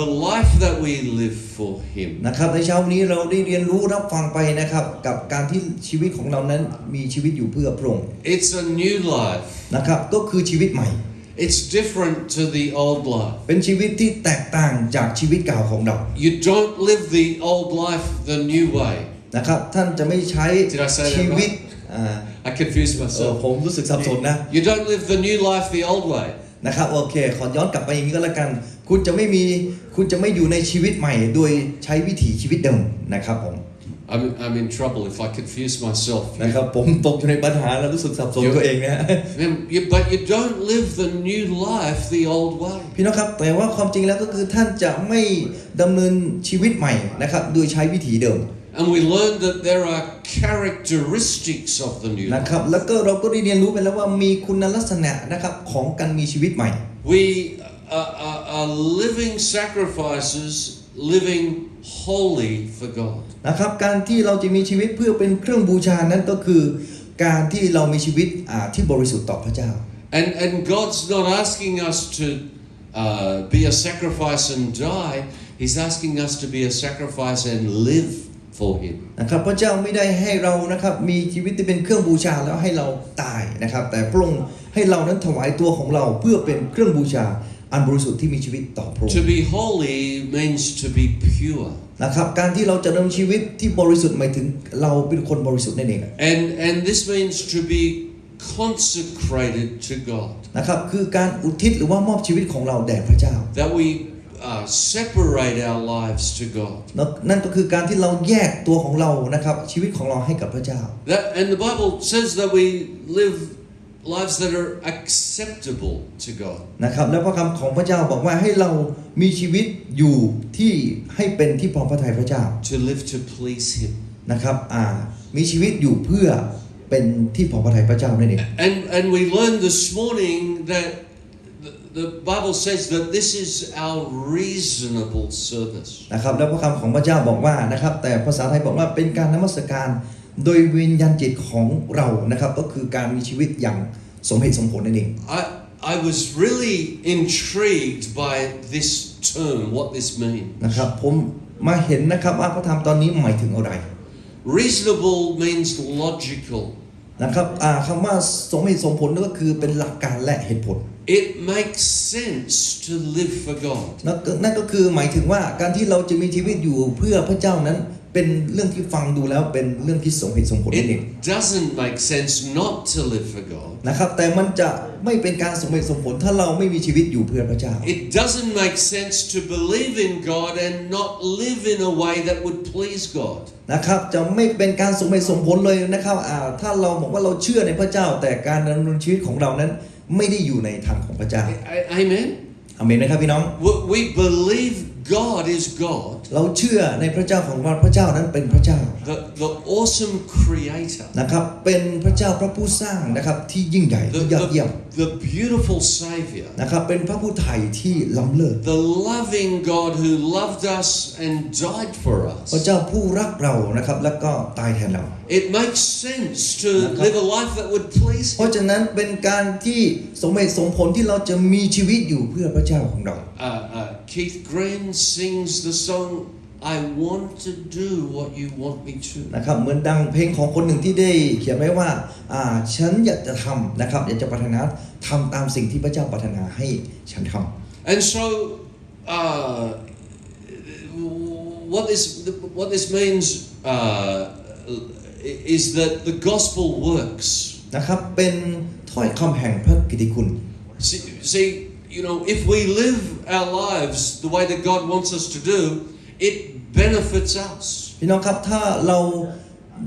the life that we live for him นะครับในเช้านี้เราได้เรียนรู้รับฟังไปนะครับกับการที่ชีวิตของเรานั้นมีชีวิตอยู่เพื่อพระองค์ it's a new life นะครับก็คือชีวิตใหม่ it's different to the old life เป็นชีวิตที่แตกต่างจากชีวิตเก่าของเรา you don't live the old life the new way นะครับท่านจะไม่ใช้ Did I say that ชีวิต I confused myself ผมรู้สึกสับสนนะ you don't live the new life the old way นะครับโอเคขอย้อนกลับไปอย่างนี้ก็แล้วกันคุณจะไม่อยู่ในชีวิตใหม่โดยใช้วิถีชีวิตเดิมนะครับผม I'm in trouble if I confuse myself นะครับผมตกอยู่ในปัญหาแล้วรู้สึกสับสนตัวเองนะ but you don't live the new life the old way พี่น้องครับแต่ว่าความจริงแล้วก็คือท่านจะไม่ดำเนินชีวิตใหม่นะครับโดยใช้วิถีเดิม and we learned that there are characteristics of the new นะครับ life แล้วก็เราก็ได้เรียนรู้ไปแล้วว่ามีคุณลักษณะนะครับของการมีชีวิตใหม่ we are living sacrifices living holy for God นะครับการที่เราจะมีชีวิตเพื่อเป็นเครื่องบูชานั้นก็คือการที่เรามีชีวิตที่บริสุทธิ์ต่อพระเจ้า and God's not asking us to be a sacrifice and die He's asking us to be a sacrifice and live for Him นะครับพระเจ้าไม่ได้ให้เรานะครับมีชีวิตที่เป็นเครื่องบูชาแล้วให้เราตายนะครับแต่พระองค์ให้เรานั้นถวายตัวของเราเพื่อเป็นเครื่องบูชาอันบริสุทธิ์ที่มีชีวิตต่อพระองค์ To be holy means to be pure นะครับการที่เราจะดำเนินชีวิตที่บริสุทธิ์หมายถึงเราเป็นคนบริสุทธิ์นั่นเอง and this means to be consecrated to God นะครับคือการอุทิศหรือว่ามอบชีวิตของเราแด่พระเจ้า that we separate our lives to God นั่นก็คือการที่เราแยกตัวของเรานะครับชีวิตของเราให้กับพระเจ้า and the Bible says that we live lives that are acceptable to God นะครับแล้วพระคำของพระเจ้าบอกว่าให้เรามีชีวิตอยู่ที่ให้เป็นที่พอพระทัยพระเจ้า to live to please Him นะครับมีชีวิตอยู่เพื่อเป็นที่พอพระทัยพระเจ้านั่นเอง and we learned this morning that the Bible says that this is our reasonable service นะครับแล้วพระคำของพระเจ้าบอกว่านะครับแต่ภาษาไทยบอกว่าเป็นการนมัสการโดยวิญญาณจิตของเรานะครับก็คือการมีชีวิตอย่างสมเหตุสมผลนั่นเอง I was really intrigued by this term what this means นะครับผมมาเห็นนะครับว่าพระธรรมตอนนี้หมายถึงอะไร reasonable means logical นะครับคำว่าสมเหตุสมผลก็คือเป็นหลักการและเหตุผล it makes sense to live for God นั่นก็คือหมายถึงว่าการที่เราจะมีชีวิตอยู่เพื่อพระเจ้านั้นเป็นเรื่องที่ฟังดูแล้วเป็นเรื่องที่สมเหตุสมผลนั่นเอง It doesn't make sense not to live for God นะครับแต่มันจะไม่เป็นการสมเหตุสมผลถ้าเราไม่มีชีวิตอยู่เพื่อพระเจ้า It doesn't make sense to believe in God and not live in a way that would please God นะครับจะไม่เป็นการสมเหตุสมผลเลยนะครับถ้าเราบอกว่าเราเชื่อในพระเจ้าแต่การดำเนินชีวิตของเรานั้นไม่ได้อยู่ในทางของพระเจ้า Amen อาเมนนะครับพี่น้อง We believe God is God เราเชื่อในพระเจ้าของเราพระเจ้านั้นเป็นพระเจ้า the awesome creator นะครับเป็นพระเจ้าพระผู้สร้างนะครับที่ยิ่งใหญ่ที่ยอดเยี่ยม the beautiful savior นะครับเป็นพระผู้ไถ่ที่ล้ำเลิศ the loving God who loved us and died for us พระเจ้าผู้รักเรานะครับแล้วก็ตายแทนเรา It makes sense to live a life that would please Him เพราะฉะนั้นเป็นการที่สมเหตุสมผลที่เราจะมีชีวิตอยู่เพื่อพระเจ้าของเรา Keith Green sings the song I want to do what you want me to นะครับเหมือนดังเพลงของคนหนึ่งที่ได้เขียนไว้ว่าฉันอยากจะทำนะครับอยากจะปรารถนาทำตามสิ่งที่พระเจ้าปรารถนาให้ฉันทำ And so what this means is that the gospel works นะครับเป็นถ้อยคำแห่งพระกิตติคุณ See, you know, if we live our lives the way that God wants us to do, it benefits us. พี่น้องครับถ้าเรา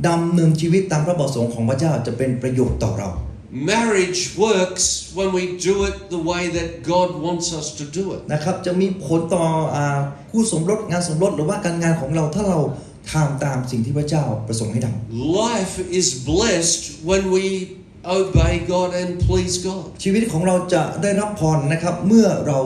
ดำเนินชีวิตตามพระประสงค์ของพระเจ้าจะเป็นประโยชน์ต่อเรา Marriage works when we do it the way that God wants us to do it. นะครับจะมีผลต่อคู่สมรสงานสมรสหรือว่าการงานของเราถ้าเราทำตามสิ่งที่พระเจ้าประสงค์ให้ทำ Life is blessed when we obey God and please God. ชีวิตของเราจะได้รับพรนะครับเมื่อเรา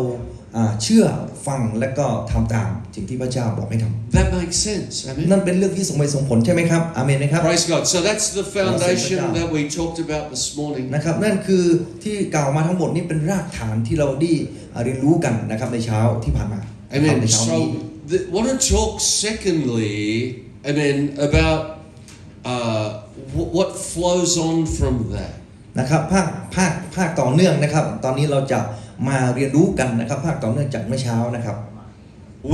เชื่อฟังและก็ทำตามสิ่งที่พระเจ้าบอกให้ทำ That makes sense. Amen. นั่นเป็นเรื่องที่สมเหตุสมผลใช่ไหมครับอาเมนไหมครับ Praise God. So that's the foundation that we talked about this morning. นะครับนั่นคือที่กล่าวมาทั้งหมดนี้เป็นรากฐานที่เราได้เรียนรู้กันนะครับในเช้าที่ผ่านมา Amen. ในเช้านี้ So want to talk secondly, amen, about what flows on from that. นะครับภาคต่อเนื่องนะครับตอนนี้เราจะมาเรียนรู้กันนะครับภาคต่อเนื่องจากเมื่อเช้านะครับ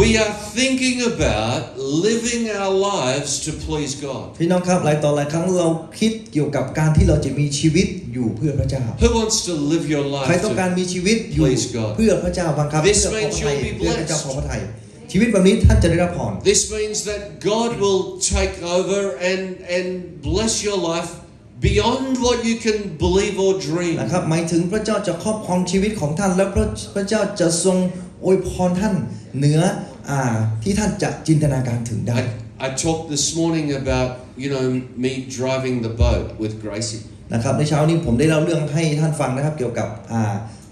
We are thinking about living our lives to please God. พี่น้องครับหลายต่อหลายครั้งเราคิดเกี่ยวกับการที่เราจะมีชีวิตอยู่เพื่อพระเจ้า Who wants to live your ใคร life ต้องการ to มีชีวิตอยู่ please God? เพื่อพระเจ้าบังคับ This เพื่อพระ means ทัย you'll be เพื่อพระเจ้า blessed. ขอพระทัยชีวิตแบบนี้ท่านจะได้รับพร This means that God will take over and bless your life beyond what you can believe or dream. นะครับหมายถึงพระเจ้าจะครอบครองชีวิตของท่านและพระเจ้าจะทรงอวยพรท่านเหนือที่ท่านจะจินตนาการถึงได้ I talked this morning about me driving the boat with Gracie. นะครับในเช้านี้ผมได้เล่าเรื่องให้ท่านฟังนะครับเกี่ยวกับ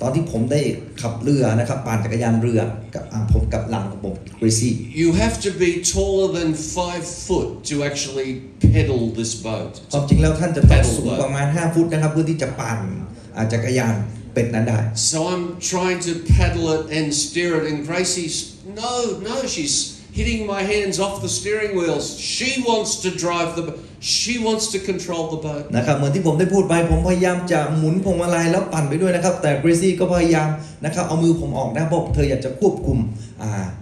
ตอนที่ผมได้ขับเรือนะครับปั่นจักรยานเรือกับผมกับหลานของผมเกรซี่ You have to be taller than 5 foot to actually pedal this boat. ความจริงแล้วท่านจะต้องสูงประมาณ5 ฟุตนะครับเพื่อที่จะปั่นจักรยานเป็ดนั้นได้ So I'm trying to paddle it and steer it, and Gracie's no, she's hitting my hands off the steering wheels. She wants to drive the boat. She wants to control the boat. นะครับเหมือนที่ผมได้พูดไปผมพยายามจะหมุนพวงมาลัยแล้วปั่นไปด้วยนะครับแต่เกรซี่ก็พยายามนะครับเอามือผมออกนะเพราะเธออยากจะควบคุม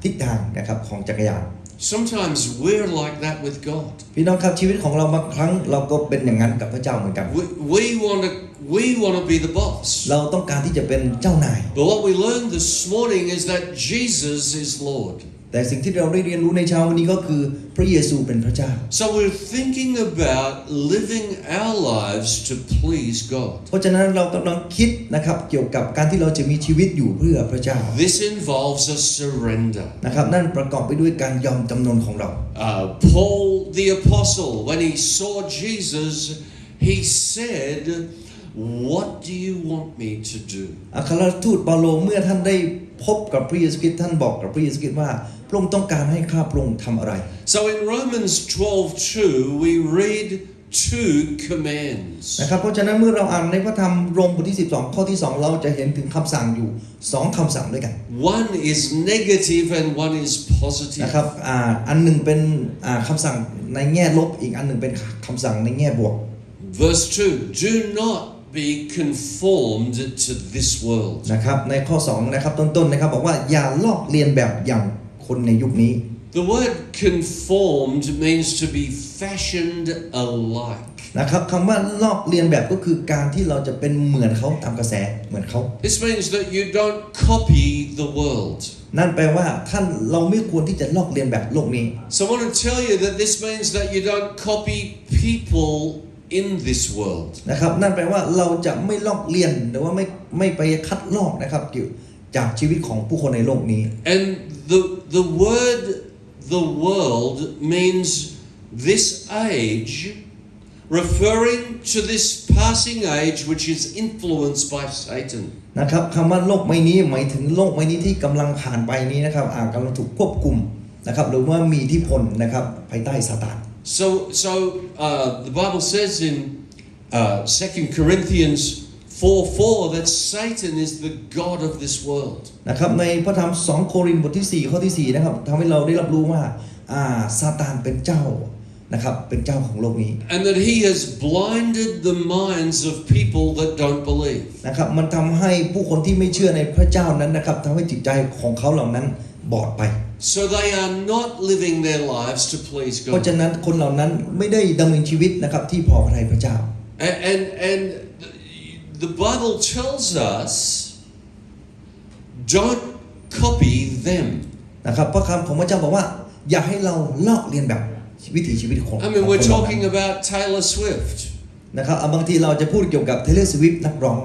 ทิศทางนะครับของจักรยาน Sometimes we're like that with God. พี่น้องครับชีวิตของเราบางครั้งเราก็เป็นอย่างนั้นกับพระเจ้าเหมือนกัน We want to be the boss. เราต้องการที่จะเป็นเจ้านาย But what we learned this morning is that Jesus is Lord. แต่สิ่งที่เราได้เรียนรู้ในเช้าวันนี้ก็คือพระเยซูเป็นพระเจ้า So we're thinking about living our lives to please God. เพราะฉะนั้นเรากำลังคิดนะครับเกี่ยวกับการที่เราจะมีชีวิตอยู่เพื่อพระเจ้า This involves a surrender. นะครับนั่นประกอบไปด้วยการยอมจำนนของเรา Paul the apostle, when he saw Jesus, he said, "What do you want me to do?" อัครทูตเปาโลเมื่อท่านได้พบกับพระเยซูคริสต์ท่านบอกกับพระเยซูคริสต์ว่าพระองค์ต้องการให้ข้าพระองค์ทำอะไร So in Romans 12:2 we read 2 commands. นะครับเพราะฉะนั้นเมื่อเราอ่านในพระธรรมโรมบทที่12ข้อที่2เราจะเห็นถึงคำสั่งอยู่2คำสั่งด้วยกัน One is negative and one is นะ positive. ครับอันหนึ่งเป็นคำสั่งในแง่ลบอีกอันหนึ่งเป็นคำสั่งในแง่บวก Verse 2, do not be conformed to this world. นะครับในข้อ2นะครับต้นๆนะครับบอกว่าอย่าลอกเลียนแบบอย่างคนในยุคนี้ The word conformed means to be fashioned alike. นะครับคำว่าลอกเลียนแบบก็คือการที่เราจะเป็นเหมือนเขาตามกระแสเหมือนเขา This means that you don't copy the world. นั่นแปลว่าเราไม่ควรที่จะลอกเลียนแบบโลกนี้ So I want to tell you that this means that you don't copy people in this world. นะครับนั่นแปลว่าเราจะไม่ลอกเลียนหรือว่าไม่ไปคัดลอกนะครับเกี่ยวจากชีวิตของผู้คนในโลกนี้ And the word the world means this age, referring to this passing age which is influenced by Satan. นะครับคำว่าโลกใบนี้หมายถึงโลกใบนี้ที่กำลังผ่านไปนี้นะครับกำลังถูกควบคุมนะครับหรือว่ามีอิทธิพลนะครับภายใต้ซาตาน So the Bible says in 2 Corinthians 4:4 that Satan is the god of this world. นะครับในพระธรรม2โครินธ์บทที่4ข้อที่4นะครับทำให้เราได้รับรู้ว่าซาตานเป็นเจ้านะครับเป็นเจ้าของโลกนี้ And that he has blinded the minds of people that don't believe. นะครับมันทำให้ผู้คนที่ไม่เชื่อในพระเจ้านั้นนะครับทำให้จิตใจของเขาเหล่านั้นบอดไป So they are not living their lives to please เพราะ God. ฉะนั้นคนเหล่านั้นไม่ได้ดำเนินชีวิตนะครับที่พอพระทัยพระเจ้า And the Bible tells us don't copy them. นะครับพระคำของพระเจ้าบอกว่าอย่าให้เราลอกเลียนแบบวิถีชีวิตของ I mean, คน we're เหล่านั้น talking about Taylor Swift. นะครับบางทีเราจะพูดเกี่ยวกับเทเลอร์สวิฟต์นักร้อง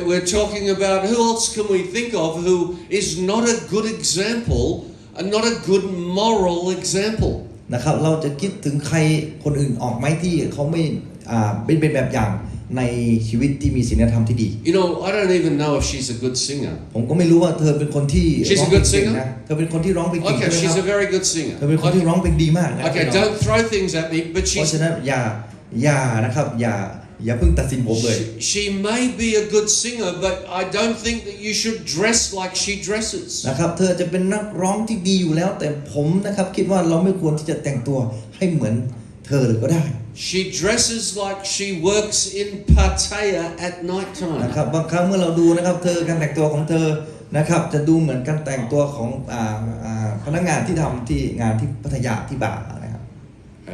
We're talking about who else can we think of who is not a good example and not a good moral example. นะครับเราจะคิดถึงใครคนอื่นออกไหมที่เขาไม่เป็นแบบอย่างในชีวิตที่มีศีลธรรมที่ดี You know, I don't even know if she's a good singer. ผมก็ไม่รู้ว่าเธอเป็นคนที่ She's a ร้องเพล good งเก่ง singer? นะเธอเป็นคนที่ร้องเพลงเก่ง Okay, ใช่ไหม she's ครั a บ very good singer. เธอเป็นคนที่ร้องเพลงดีมากนะ Okay, don't throw things at me, but เพราะฉะนั้นอย่านะครับอย่าเพิ่งตัดสินผมเลย she may be a good singer, but I don't think that you should dress like she dresses. นะครับเธอจะเป็นนักร้องที่ดีอยู่แล้วแต่ผมนะครับคิดว่าเราไม่ควรที่จะแต่งตัวให้เหมือนเธอเลยก็ได้ She dresses like she works in Pattaya at night นะ time. ครับบางครั้งเมื่อเราดูนะครับเธอการแต่งตัวของเธอนะครับจะดูเหมือนการแต่งตัวของพนักงานที่ทำที่งานที่พัทยาที่บาร์นะครับ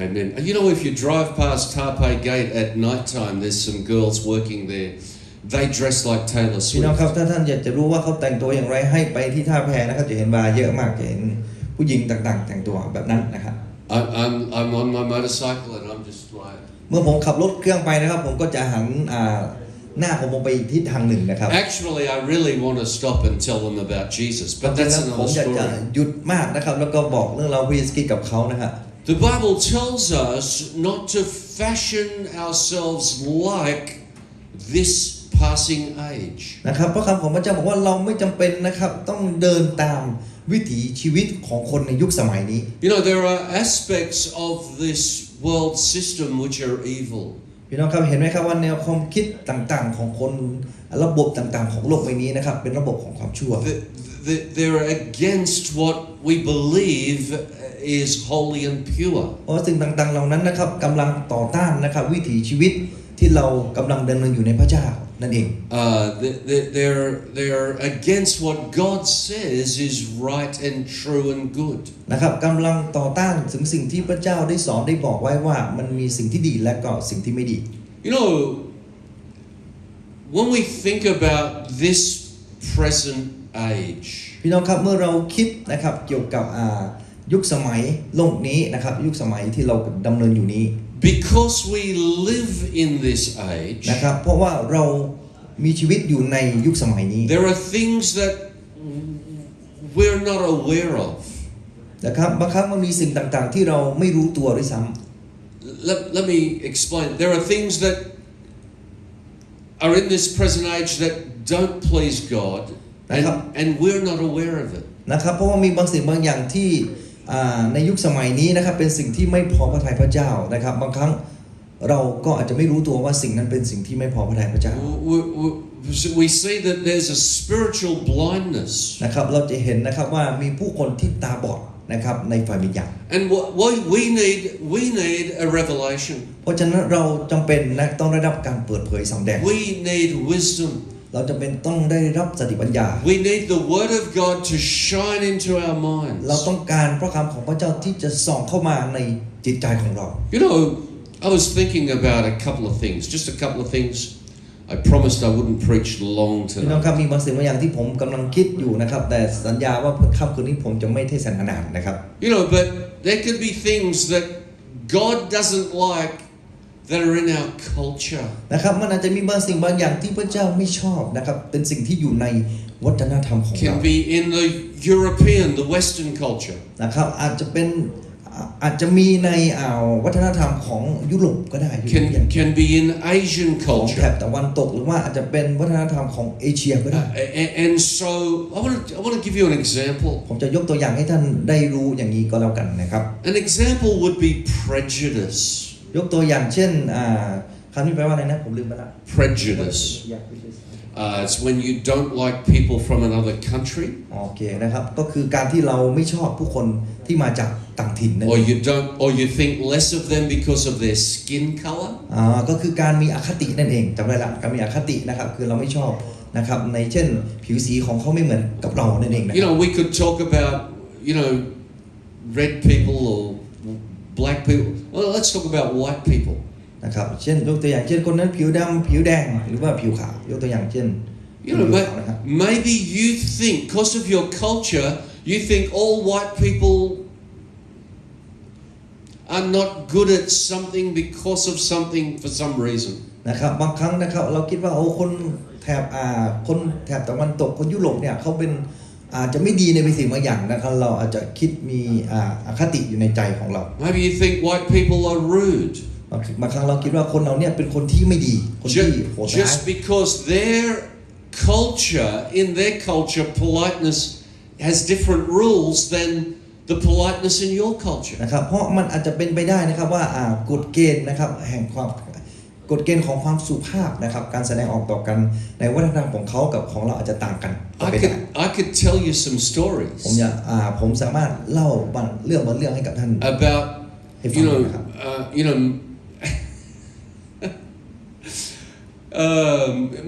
And then, you know, if you drive past Taipei Gate at night time, there's some girls working there. They dress like Taylor พี่น้อง Swift. ครับถ้าท่านอยากจะรู้ว่าเขาแต่งตัวอย่างไรให้ไปที่ท่าแพนะครับจะเห็นบาร์เยอะมากจะเห็นผู้หญิงต่างๆแต่งตัวแบบนั้นนะครับ I'm on my motorcycle and I'm just like. เมื่อผมขับรถเครื่องไปนะครับผมก็จะหันหน้าของผมไปทิศทางหนึ่งนะครับ Actually, I really want to stop and tell them about Jesus, but that's ผม another อยากจะ story. หยุดมากนะครับแล้วก็บอกเรื่องราวพระเยซูคริสต์กับเขานะครับ The Bible tells us not to fashion ourselves like this passing age. นะครับพระคำของพระเจ้าบอกว่าเราไม่จำเป็นนะครับต้องเดินตามวิถีชีวิตของคนในยุคสมัยนี้ You know, there are aspects of this world system which are evil. พี่น้องครับเห็นไหมครับว่าแนวความคิดต่างๆของคนระบบต่างๆของโลกใบนี้นะครับเป็นระบบของความชั่ว They're against what we believe is holy and pure. เพราะสิ่งต่างๆเหล่านั้นนะครับกำลังต่อต้านนะครับวิถีชีวิตที่เรากำลังดำเนินอยู่ในพระเจ้านั่นเอง They're against what God says is right and true and good. นะครับกำลังต่อต้านถึงสิ่งที่พระเจ้าได้สอนได้บอกไว้ว่ามันมีสิ่งที่ดีและก็สิ่งที่ไม่ดี You know, when we think about this present age, พี่น้องครับเมื่อเราคิดนะครับเกี่ยวกับยุคสมัยโลกนี้นะครับยุคสมัยที่เราดำเนินอยู่นี้ because we live in this age, นะครับเพราะว่าเรามีชีวิตอยู่ในยุคสมัยนี้ there are things that we're not aware of. นะครับบางครั้งมันมีสิ่งต่างๆที่เราไม่รู้ตัวด้วยซ้ำ Let me explain. There are things that are in this present age that don't please God, and we're not aware of it. นะครับเพราะว่ามีบางสิ่งบางอย่างที่ในยุคสมัยนี้นะครับเป็นสิ่งที่ไม่พอพระทัยพระเจ้านะครับบางครั้งเราก็อาจจะไม่รู้ตัวว่าสิ่งนั้นเป็นสิ่งที่ไม่พอพระทัยพระเจ้า We see that there's a spiritual blindness. นะครับเราจะเห็นนะครับว่ามีผู้คนที่ตาบอดนะครับในฝ่ายวิญญาณ And we need a revelation. เพราะฉะนั้นเราจำเป็นนะต้องได้รับการเปิดเผยสำแดง We need wisdom. เราจำเป็นต้องได้รับสติปัญญา We need the Word of God to shine into our minds. เราต้องการพระคำของพระเจ้าที่จะส่องเข้ามาในจิตใจของเรา You know, I was thinking about a couple of things, just a couple of things. I promised I wouldn't preach long พี่น้อง tonight. ครับมีบางสิ่งบางอย่างที่ผมกำลังคิดอยู่นะครับแต่สัญญาว่าค่ำคืนนี้ผมจะไม่เทศนานานนะครับ You know, but there could be things that God doesn't like that are in our culture. นะครับมันอาจจะมีบางสิ่งบางอย่างที่พระเจ้าไม่ชอบนะครับเป็นสิ่งที่อยู่ในวัฒนธรรมของเรา Can be in the European, the Western culture. นะครับอาจจะมีในวัฒนธรรมของยุโรปก็ได้ Can be in Asian ของแถ culture. บตะวันตกหรือว่าอาจจะเป็นวัฒนธรรมของเอเชียก็ได้ And so I want to give you an example. ผมจะยกตัวอย่างให้ท่านได้รู้อย่างนี้ก็แล้วกันนะครับ An example would be prejudice. ยกตัวอย่างเช่น คำนี้แปลว่าอะไรนะผมลืมไปละ prejudice. It's when you don't like people from another country, โอเคนะครับก็คือการที่เราไม่ชอบผู้คนที่มาจากต่างถิ่นนั่น or เอง or you think less of them because of their skin color. ก็คือการมีอคตินั่นเองจำได้ละการมีอคตินะครับคือเราไม่ชอบนะครับในเช่นผิวสีของเขาไม่เหมือนกับเรานั่นเองนะ You know, we could talk about, you know, red people or black people. Well, let's talk about white people. นะครับเช่นยกตัวอย่างเช่นคนนั้นผิวดำผิวแดงหรือว่าผิวขาวยกตัวอย่างเช่น You know, ผิวขาวนะครับ maybe you think, because of your culture, you think all white people are not good at something because of something for some reason. นะครับบางครั้งนะครับเราคิดว่าโอ้คนแถบตะวันตกคนยุโรปเนี่ยเขาเป็นอาจจะไม่ดีในสิ่งบางอย่างนะครับเราอาจจะคิดมีอคติอยู่ในใจของเรา Maybe you think white people are rude. บางครั้งเราคิดว่าคนเราเนี่ยเป็นคนที่ไม่ดีคนที่โหดร้าย Just because their culture, in their culture, politeness has different rules than the politeness in your culture. นะครับเพราะมันอาจจะเป็นไปได้นะครับว่ากฎเกณฑ์นะครับแห่งความกฎเกณฑ์ของความสุภาพนะครับการแสดงออกต่อกันในวัฒนธรรมของเขากับของเราอาจจะต่างกัน I could tell you some stories ผมสามารถเล่าบางเรื่องให้กับท่าน about you know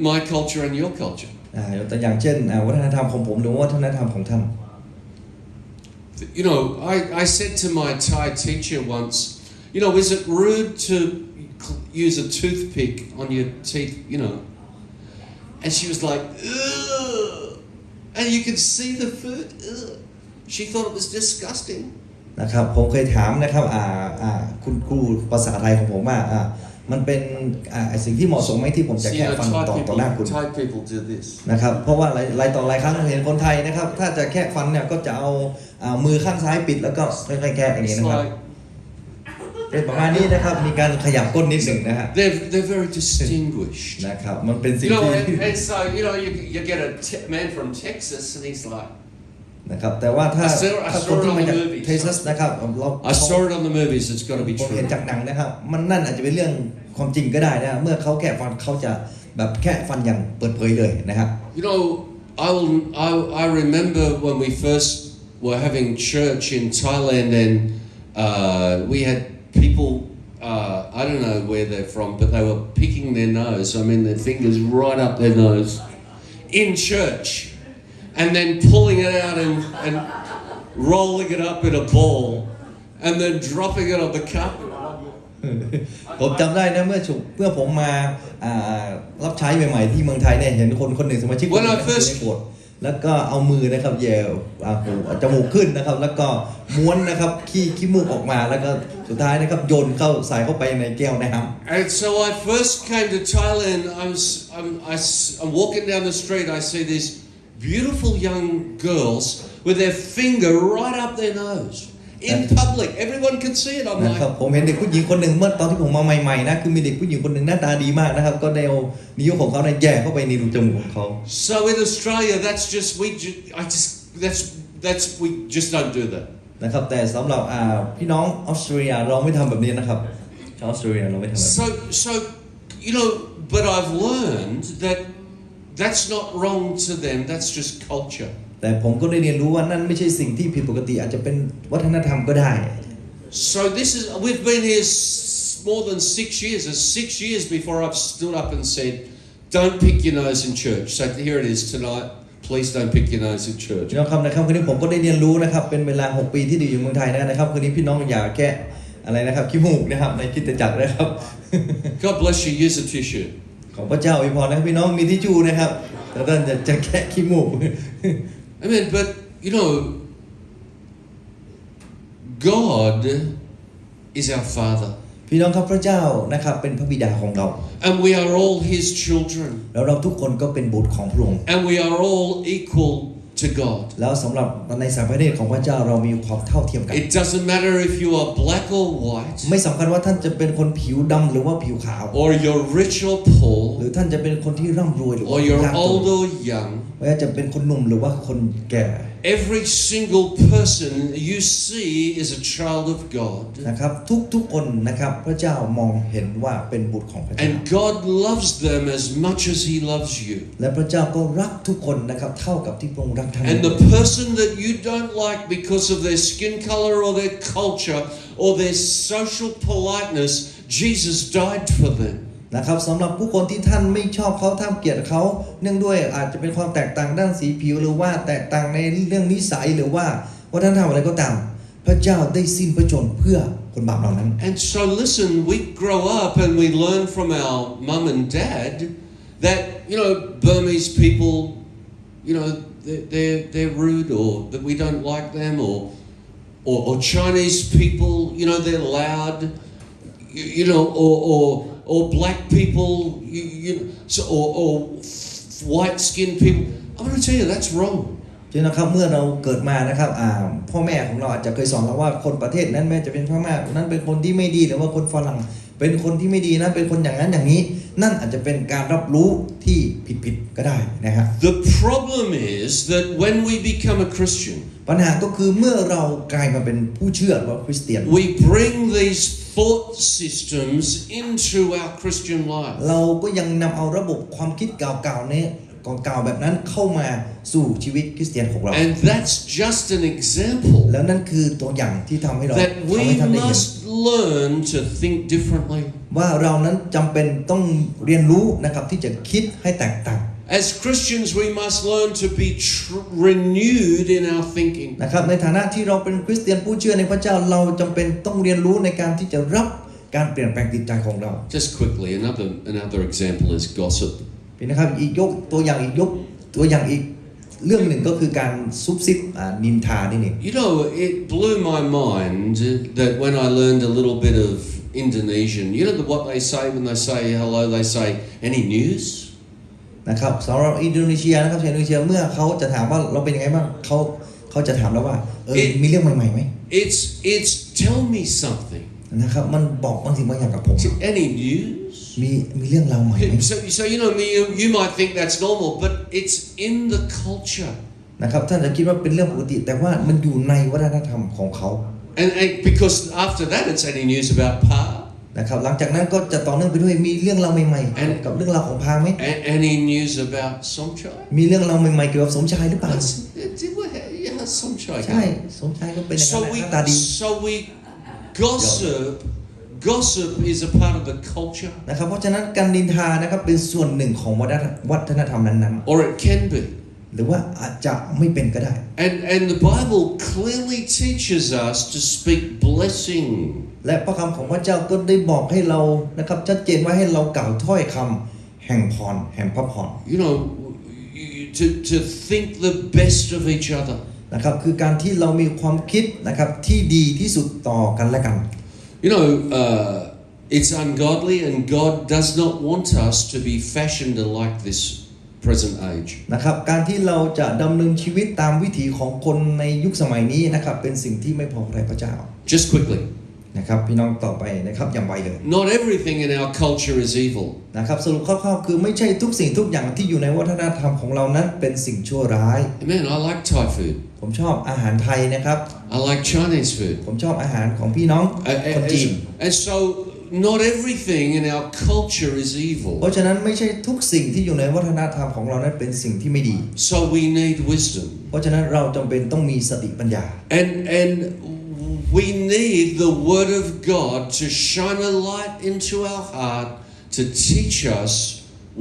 my culture and your culture. ยกตัวอย่างเช่นวัฒนธรรมของผมหรือวัฒนธรรมของท่าน You know, I said to my Thai teacher once, you know, is it rude to use a toothpick on your teeth, you know? And she was like, ugh. And you could see the food. Ugh. She thought it was disgusting. นะครับผมเคยถามนะครับคุณครูภาษาไทยของผมว่ามันเป็นสิ่งที่เหมาะสมไหมที่ผมจะแค่ฟันต่อหน้าคุณ Thai people do this. นะครับเพราะว่าหลายต่อหลายครั้งเราเห็นคนไทยนะครับถ้าจะแค่ฟันเนี่ยก็จะเอามือข้างซ้ายปิดแล้วก็ค่อยๆแค่อย่างนี้ It's นะครับ like เป็นประมาณนี้นะครับมีการขยับก้นนิดหนึ่งนะฮะ they're very distinguished. นะครับมันเป็นสิ่ง You know, ที่ and so you know, you get a man from Texas, and he's like, นะครับแต่ว่าถ้าคนที่มาจากเท็กซัสนะครับ I saw it on the movies. It's got to be ผมเห็น true. จากหนังนะครับมันนั่นอาจจะเป็นเรื่องความจริงก็ได้นะเมื่อเขาแค่ฟันเขาจะแบบแค่ฟันอย่างเปิดเผยเลยนะครับ You know, I remember when we first were having church in Thailand, and we had people. I don't know where they're from, but they were picking their nose. I mean, their fingers right up their nose in church, and then pulling it out and rolling it up in a ball, and then dropping it on the carpet. ผมจำได้นะเมื่อผมมารับใช้ใหม่ๆที่เมืองไทยเนี่ยเห็นคนหนึ่งสมาชิกคนหนึ่งในโบสถ์แล้วก็เอามือนะครับแย่จมูกขึ้นนะครับแล้วก็ม้วนนะครับขี้มูกออกมาแล้วก็สุดท้ายนะครับโยนใส่เข้าไปในแก้วน้ำ And so I first came to Thailand. I'm walking down the street. I see these beautiful young girls with their finger right up their nose in public. Everyone can see it. I'm นะครับ like, ผมเห็นเด็กผู้หญิงคนหนึ่งเมื่อตอนที่ผมมาใหม่ๆนะคือมีเด็กผู้หญิงคนหนึ่งหน้าตาดีมากนะครับก็ได้เอานิ้วของเขาเนี่ยแย่เข้าไปในรูจมูกของเขา so in Australia, we just don't do that. นะครับแต่สำหรับพี่น้องออสเตรเลียเราไม่ทำแบบนี้นะครับชาวออสเตรเลียเราไม่ทำแบบนี้ So you know, but I've learned that that's not wrong to them. That's just culture. แต่ผมก็ได้เรียนรู้ว่านั่นไม่ใช่สิ่งที่ผิดปกติอาจจะเป็นวัฒนธรรมก็ได้ So we've been here more than 6 years. It's 6 years before I've stood up and said, don't pick your nose in church. So here it is tonight. Please don't pick your nose in church. พี่น้องครับนะครับคืนนี้ผมก็ได้เรียนรู้นะครับเป็นเวลา6 ปีที่อยู่เมืองไทยนะครับคืนนี้พี่น้องอย่าแก้อะไรนะครับขี้มูกนะครับในคริสตจักรนะครับ God bless you. Use a tissue. ของพระเจ้าอวยพรนะครับพี่น้องมีทิชชู่นะครับแต่ท่านจะแค่ขี้มูก I mean, but you know, God is our Father. พี่น้องครับพระเจ้านะครับเป็นพระบิดาของเรา And we are all His children. แล้วเราทุกคนก็เป็นบุตรของพระองค์ And we are all equal to God. แล้วสำหรับในสายพระเนตรของพระเจ้าเรามีความเท่าเทียมกัน It doesn't matter if you are black or white, ไม่สำคัญว่าท่านจะเป็นคนผิวดำหรือว่าผิวขาว or you're rich or หรื poor, อท่านจะเป็นคนที่ร่ำรวยหรือ or ว่า you're ยากจน old or young. ว่าจะเป็นคนหนุ่มหรือว่าคนแก่ Every single person you see is a child of God. นะครับทุกคนนะครับพระเจ้ามองเห็นว่าเป็นบุตรของพระเจ้า And God loves them as much as He loves you. และพระเจ้าก็รักทุกคนนะครับเท่ากับที่พระองค์รักท่าน And the person that you don't like because of their skin color or their culture or their social politeness, Jesus died for them. นะครับสำหรับผู้คนที่ท่านไม่ชอบเขาท่านเกลียดเขาเนื่องด้วยอาจจะเป็นความแตกต่างด้านสีผิวหรือว่าแตกต่างในเรื่องนิสัยหรือว่าวัฒนธรรมอะไรก็ตามพระเจ้าได้สิ้นพระชนม์เพื่อคนบาปเหล่านั้น And so listen, we grow up and we learn from our mum and dad that, Burmese people, they're rude or that we don't like them or Chinese people, they're loud, or black people, or white-skinned people. I'm going to tell you that's wrong. จริงนะครับเมื่อเราเกิดมานะครับพ่อแม่ของเราอาจจะเคยสอนเราว่าคนประเทศนั้นแม้จะเป็นพม่านั้นเป็นคนที่ไม่ดีหรือว่าคนฝรั่งเป็นคนที่ไม่ดีนะเป็นคนอย่างนั้นอย่างนี้นั่นอาจจะเป็นการรับรู้ที่ผิดก็ได้นะฮะ The problem is that when we become a Christian, ปัญหาก็คือเมื่อเรากลายมาเป็นผู้เชื่อว่าคริสเตียน we bring these thought systems into our Christian life. เราก็ยังนำเอาระบบความคิดเก่าๆเนี่ยเก่าๆแบบนั้นเข้ามาสู่ชีวิตคริสเตียนของเรา And that's just an example แล้วนั่นคือตัวอย่างที่ทำให้เรา that ทำให้ we ท่านได้เห็น must learn to think differently. ว่าเรานั้นจำเป็นต้องเรียนรู้นะครับที่จะคิดให้แตกต่าง As Christians, we must learn to be renewed in our thinking. นะครับในฐานะที่เราเป็นคริสเตียนผู้เชื่อในพระเจ้าเราจำเป็นต้องเรียนรู้ในการที่จะรับการเปลี่ยนแปลงจิตใจของเรา Just quickly, another example is gossip. เป็นนะครับอีกตัวอย่างอีกเรื่องหนึ่งก็คือการซุบซิบนินทานี่เอง It blew my mind that when I learned a little bit of Indonesian, what they say when they say hello, they say, any news? นะครับสำหรับอินโดนีเซียนะครับชาวอินโดนีเซียเมื่อเขาจะถามว่าเราเป็นยังไงบ้างเขาจะถามแล้วว่ามีเรื่องใหม่ๆไหม It's tell me something. นะครับมันบอกบางสิ่งบางอย่างกับผม Any news? มีเรื่องราวใหม่ไหม So you might think that's normal, but it's in the culture. นะครับท่านจะคิดว่าเป็นเรื่องปกติแต่ว่ามันอยู่ในวัฒนธรรมของเขา And because after that it's any news about Pa. นะครับหลังจากนั้นก็จะต่อเนื่องไปด้วยมีเรื่องราวใหม่ๆกับเรื่องราวของพาไหม Any news about Somchai? มีเรื่องราวใหม่ๆเกี่ยวกับสมชายหรือเปล่า Yeah, Somchai. ใช่สมชายก็เป็นอย่างนั้นแหละหน้าตาดี So we gossip is a part of the culture. นะครับเพราะฉะนั้นการนินทานะครับเป็นส่วนหนึ่งของวัฒนธรรมนั้น Or it can be. ๆหรือว่าอาจจะไม่เป็นก็ได้ And the Bible clearly teaches us to speak blessing. และพระคำของพระเจ้าก็ได้บอกให้เรานะครับชัดเจนว่าให้เรากล่าวถ้อยคำแห่งพรแห่งพระพร To think the best of each other. นะครับคือการที่เรามีความคิดนะครับที่ดีที่สุดต่อกันและกัน It's ungodly and God does not want us to be fashioned like this present age. นะครับการที่เราจะดำเนินชีวิตตามวิถีของคนในยุคสมัยนี้นะครับเป็นสิ่งที่ไม่พอพระทัยพระเจ้า Just quickly. นะครับพี่น้องต่อไปนะครับอย่างไวเลย Not everything in our culture is evil. นะครับสรุปคร่าวๆคือไม่ใช่ทุกสิ่งทุกอย่างที่อยู่ในวัฒนธรรมของเรานั้นเป็นสิ่งชั่วร้าย Amen. I like Thai food. ผมชอบอาหารไทยนะครับ I like Chinese food. ผมชอบอาหารของพี่น้องคนจีน And so not everything in our culture is evil. เพราะฉะนั้นไม่ใช่ทุกสิ่งที่อยู่ในวัฒนธรรมของเรานั้นเป็นสิ่งที่ไม่ดี So we need wisdom. เพราะฉะนั้นเราจำเป็นต้องมีสติปัญญา And we need the Word of God to shine a light into our heart to teach us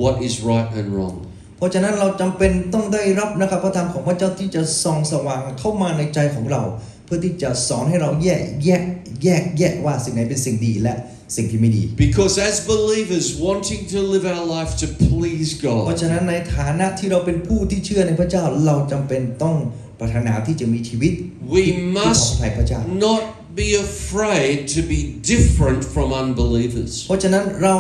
what is right and wrong. เพราะฉะนั้นเราจำเป็นต้องได้รับนะครับพระธรรมของพระเจ้าที่จะส่องสว่างเข้ามาในใจของเรา เพื่อที่จะสอนให้เราแยกว่าสิ่งไหนเป็นสิ่งดีและสิ่งที่ไม่ดี Because as believers wanting to live our life to please เพราะ God, ฉะนั้นในฐานะที่เราเป็นผู้ที่เชื่อในพระเจ้าเราจำเป็นต้องปรารถนาที่จะมีชีวิต we ที่พอพระทัยพระเจ้า must not be afraid to be different from unbelievers. เพราะฉะนั้นเรา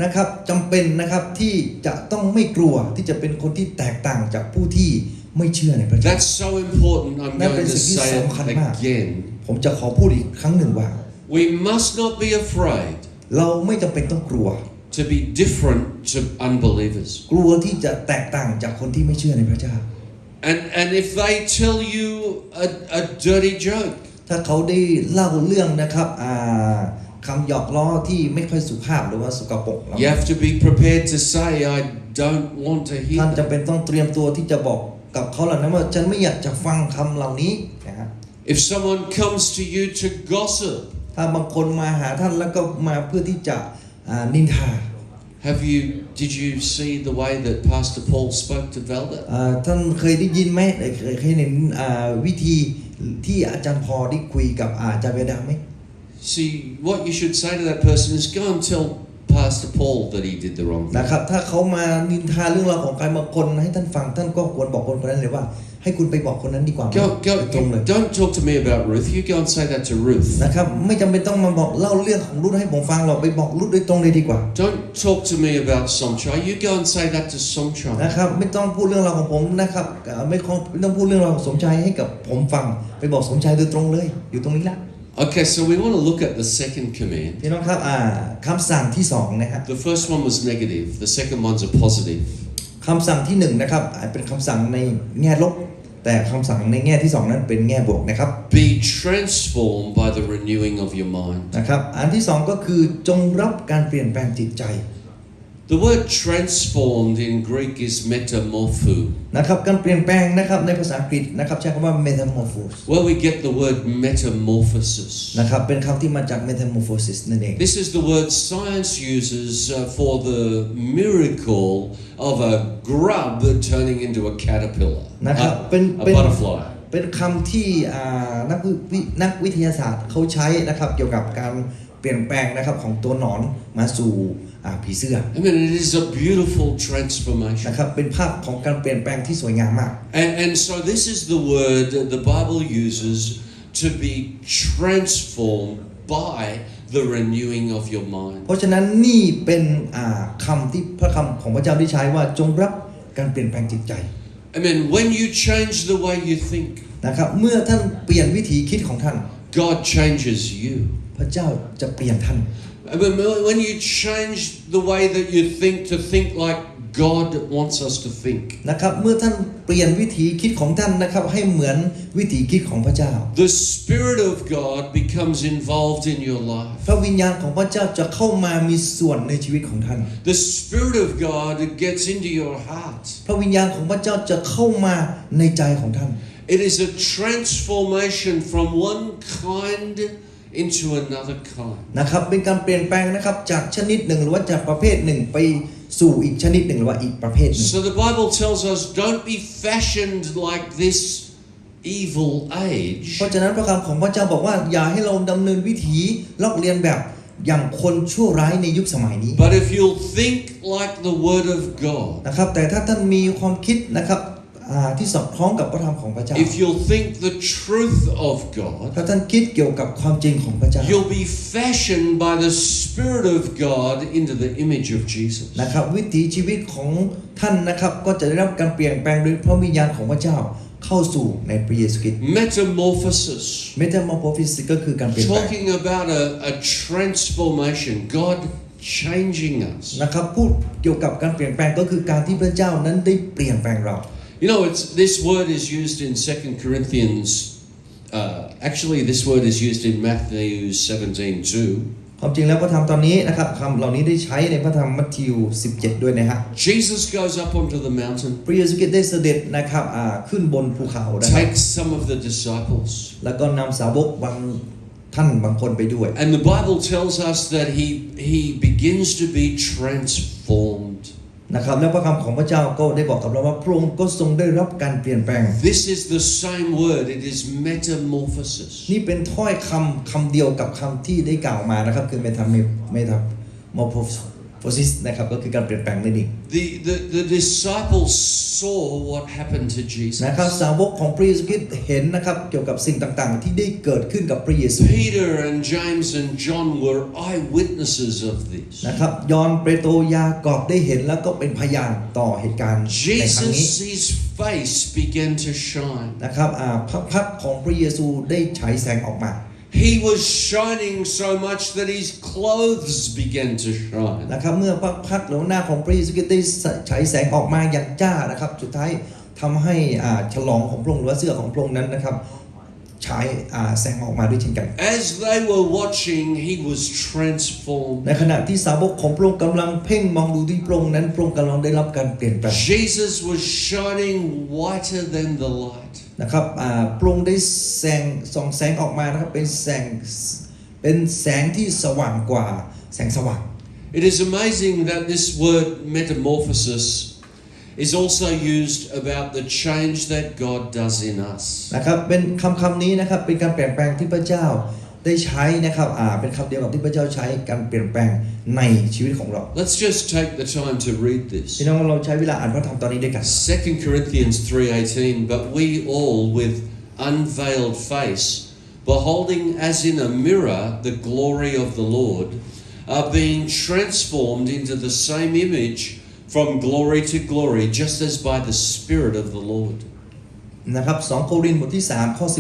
นะครับจำเป็นนะครับที่จะต้องไม่กลัวที่จะเป็นคนที่แตกต่างจากผู้ที่ ไม่เชื่อในพระเจ้า That's so important. I'm นั่น going เป็น to สิ่งที่ say สำคัญ it มาก again. ผมจะขอพูดอีกครั้งหนึ่งว่า We must not be afraid เราไม่จำเป็นต้องกลัว to be different to unbelievers. กลัวที่จะแตกต่างจากคนที่ไม่เชื่อในพระเจ้า And if they tell you a dirty joke, ถ้าเขาได้เล่าเรื่องนะครับคำหยอกล้อที่ไม่ค่อยสุภาพหรือว่าสกปรก you have to be prepared to say, I don't want to ท่าน hear จะ that. เป็นต้องเตรียมตัวที่จะบอกกับเขาเหล่านั้นว่าฉันไม่อยากจะฟังคำเหล่านี้นะฮะ If someone comes to you to gossip, ถ้าบางคนมาหาท่านแล้วก็มาเพื่อที่จะนินทา did you see the way that Pastor Paul spoke to Velda? ท่านเคยได้ยินไหมเคยเห็นวิธีที่อาจารย์พอได้คุยกับอาจารย์เวดาไหม See, what you should say to that person is go and tell Pastor Paul that he did the wrong thing. นะครับถ้าเขามานินทาเรื่องราวของใครบางคนให้ท่านฟังท่านก็ควรบอกคนคนนั้นเลยว่าให้คุณไปบอกคนนั้นดีกว่า ตรงเลย Don't talk to me about Ruth. You go and say that to Ruth. นะครับไม่จำเป็นต้องมาบอกเล่าเรื่องของรุ่นให้ผมฟังหรอกไปบอกรุ่นโดยตรงเลยดีกว่า Don't talk to me about Somchai. You go and say that to Somchai. นะครับไม่ต้องพูดเรื่องราวของผมนะครับไม่ต้องพูดเรื่องราวของสมชายให้กับผมฟังไปบอกสมชายโดยตรงเลยอยู่ตรงนี้ละ Okay, so we want to look at the second command. พี่น้องครับคำสั่งที่2นะครับ The first one was negative. The second one's a positive. คำสั่งที่1นะครับเป็นคำสั่งในแง่ลบแต่คำสั่งในแง่ที่2นั้นเป็นแง่บวกนะครับ Be transformed by the renewing of your mind. นะครับอันที่2ก็คือจงรับการเปลี่ยนแปลงจิตใจ The word transformed in Greek is metamorpho, นะครับการเปลี่ยนแปลงนะครับในภาษาอังกฤษนะครับใช้คำว่า metamorphose where we get the word metamorphosis. นะครับเป็นคำที่มาจาก metamorphosis นั่นเอง This is the word science uses for the miracle of a grub turning into a caterpillar, นะครับเป็น a butterfly. เป็นคำที่นักวิทยาศาสตร์เขาใช้นะครับเกี่ยวกับการเปลี่ยนแปลงนะครับของตัวหนอนมาสู่ผีเสื้อ I mean, it is a beautiful transformation. นะครับเป็นภาพของการเปลี่ยนแปลงที่สวยงามมาก And so this is the word that the Bible uses to be transformed by the renewing of your mind. เพราะฉะนั้นนี่เป็นคำที่พระคำของพระเจ้าได้ใช้ว่าจงรับการเปลี่ยนแปลงจิตใจ I mean, when you change the way you think, นะครับเมื่อท่านเปลี่ยนวิธีคิดของท่าน God changes you. พระเจ้าจะเปลี่ยนท่าน I mean, when you change the way that you think to think like God wants us to think, นะครับเมื่อท่านเปลี่ยนวิธีคิดของท่านนะครับให้เหมือนวิธีคิดของพระเจ้า the Spirit of God becomes involved in your life. พระวิญญาณของพระเจ้าจะเข้ามามีส่วนในชีวิตของท่าน The Spirit of God gets into your heart. พระวิญญาณของพระเจ้าจะเข้ามาในใจของท่าน It is a transformation from one kind into another kind. นะครับเป็นการเปลี่ยนแปลงนะครับจากชนิดหนึ่งหรือว่าจากประเภทหนึ่งไปสู่อีกชนิดหนึ่งหรือว่าอีกประเภทหนึ่ง So the Bible tells us, don't be fashioned like this evil เพ age, ราะฉะนั้นพระคำของพระเจ้าบอกว่าอย่าให้เราดำเนินวิถีลอกเลียนแบบอย่างคนชั่วร้ายในยุคสมัยนี้ but if you'll think like the Word of God, นะครับแต่ถ้าท่านมีความคิดนะครับที่สอดคล้องกับพระธรรมของพระเจ้า if you'll think the truth of God, ถ้าท่านคิดเกี่ยวกับความจริงของพระเจ้า you'll be fashioned by the Spirit of God into the image of Jesus. นะครับวิถีชีวิตของท่านนะครับก็จะได้รับการเปลี่ยนแปลงโดยพระวิญญาณของพระเจ้าเข้าสู่ในพระเยซูคริสต์ Metamorphosis, Metamorphosis ก็คือการเปลี่ยนแปลง talking about a transformation, God changing us. นะครับพูดเกี่ยวกับการเปลี่ยนแปลงก็คือการที่พระเจ้านั้นได้เปลี่ยนแปลงเรา You know, this word is used in 2 Corinthians. Actually, this word is used in Matthew 17 too. ความจริงแล้วพระธรรมตอนนี้นะครับคำเหล่านี้ได้ใช้ในพระธรรมมัทธิว 17 ด้วยนะฮะ Jesus goes up onto the mountain, พระเยซูคริสต์ได้เสด็จนะครับขึ้นบนภูเขานะครับ takes some of the disciples, แล้วก็นำสาวกบางคนไปด้วย and the Bible tells us that he begins to be transformed. นะครับแล้วพระคำของพระเจ้าก็ได้บอกกับเราว่าพระองค์ก็ทรงได้รับการเปลี่ยนแปลง This is the same word. It is metamorphosis. นี่เป็นถ้อยคำเดียวกับคำที่ได้กล่าวมานะครับคือ metamorphosis นะครับก็คือการเปลี่ยนแปลงนั่นเอง The disciples saw what happened to Jesus. นะครับสาวกของพระเยซูคริสต์เห็นนะครับเกี่ยวกับสิ่งต่างๆที่ได้เกิดขึ้นกับพระเยซู Peter and James and John were eyewitnesses of this. นะครับยอห์นเปโตรยากอบได้เห็นแล้วก็เป็นพยานต่อเหตุการณ์ในครั้งนี้ Jesus is face began to shine. นะครับพระพักตร์ของพระเยซูได้ฉายแสงออกมา He was shining so much that his clothes began to shine. นะครับเมื่อพระพักตร์หรือหน้าของพระเยซูคริสต์ได้ฉายแสงออกมาอย่างจ้านะครับสุดท้ายทำให้ฉลองของพระองค์หรือว่าเสื้อของพระองค์นั้นนะครับฉายแสงออกมาด้วยเช่นกัน As they were watching, he was transformed. ในขณะที่สาวกของพระองค์กำลังเพ่งมองดูที่พระองค์นั้นพระองค์กำลังได้รับการเปลี่ยนแปลง Jesus was shining whiter than the light. นะครับพระองค์ได้ส่องแสงออกมานะครับเป็นแสงที่สว่างกว่าแสงสว่าง It is amazing that this word metamorphosis is also used about the change that God does in us. นะครับเป็นคำนี้นะครับเป็นการเปลี่ยนแปลงที่พระเจ้าได้ใช้นะครับเป็นคำเดียวกับที่พระเจ้าใช้การเปลี่ยนแปลงในชีวิตของเรา Let's just take the time to read พี่ this. น้องเราใช้เวลาอ่านพระธรรมตอนนี้ด้วยกัน 2 Corinthians 3:18, but we all with unveiled face, beholding as in a mirror the glory of the Lord, are being transformed into the same image from glory to glory, just as by the Spirit of the Lord. นะครับ2 โครินธ์บทที่ 3 ข้อ 18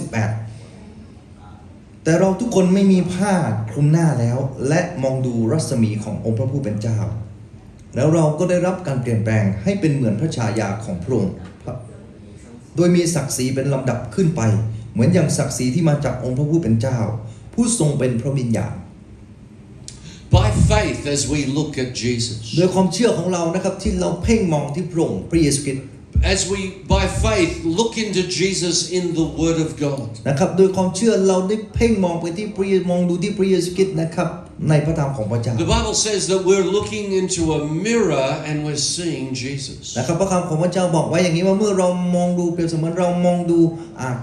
แต่เราทุกคนไม่มีผ้าคลุมหน้าแล้วและมองดูรัศมีขององค์พระผู้เป็นเจ้าแล้วเราก็ได้รับการเปลี่ยนแปลงให้เป็นเหมือนพระฉายาของพระองค์โดยมีศักดิ์ศรีเป็นลำดับขึ้นไปเหมือนอย่างศักดิ์ศรีที่มาจากองค์พระผู้เป็นเจ้าผู้ทรงเป็นพระวิญญาณ By faith, as we look at Jesus, โดยความเชื่อของเรานะครับที่เราเพ่งมองที่พระองค์พระเยซูคริสต์ as we by faith look into Jesus in the Word of God, นะครับโดยความเชื่อเราได้เพ่งมองไปที่มองดูที่พระเยซูคริสต์นะครับในพระธรรมของพระเจ้า the Bible says that we're looking into a mirror and we're seeing Jesus. นะครับพระคำของพระเจ้าบอกไว้อย่างนี้ว่าเมื่อเรามองดูเปรียบเสมือนเรามองดู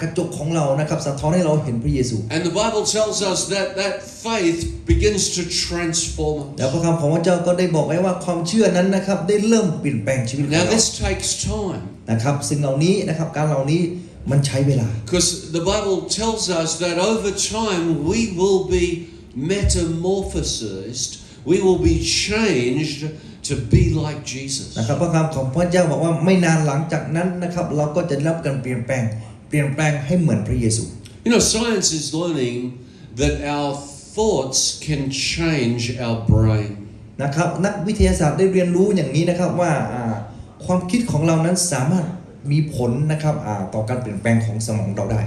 กระจกของเรานะครับสะท้อนให้เราเห็นพระเยซู And the Bible tells us that faith begins to transform แล้ว us. พระคำของพระเจ้าก็ได้บอกไว้ว่าความเชื่อนั้นนะครับได้เริ่มเปลี่ยนแปลงชีวิตของ Now เรา this takes time. นะครับสิ่งเหล่านี้นะครับการเหล่านี้มันใช้เวลา Because the Bible tells us that over time we will be metamorphosed, we will be changed to be like Jesus. นะครับพระคำของพระเจ้าบอกว่าไม่นานหลังจากนั้นนะครับเราก็จะได้รับการเปลี่ยนแปลงให้เหมือนพระเยซู You know, science is learning that our thoughts can change our brain. นะครับนักวิทยาศาสตร์ได้เรียนรู้อย่างนี้นะครับว่าความคิดของเรานั้นสามารถมีผลนะครับต่อการเปลี่ยนแปลงของสมองเราได้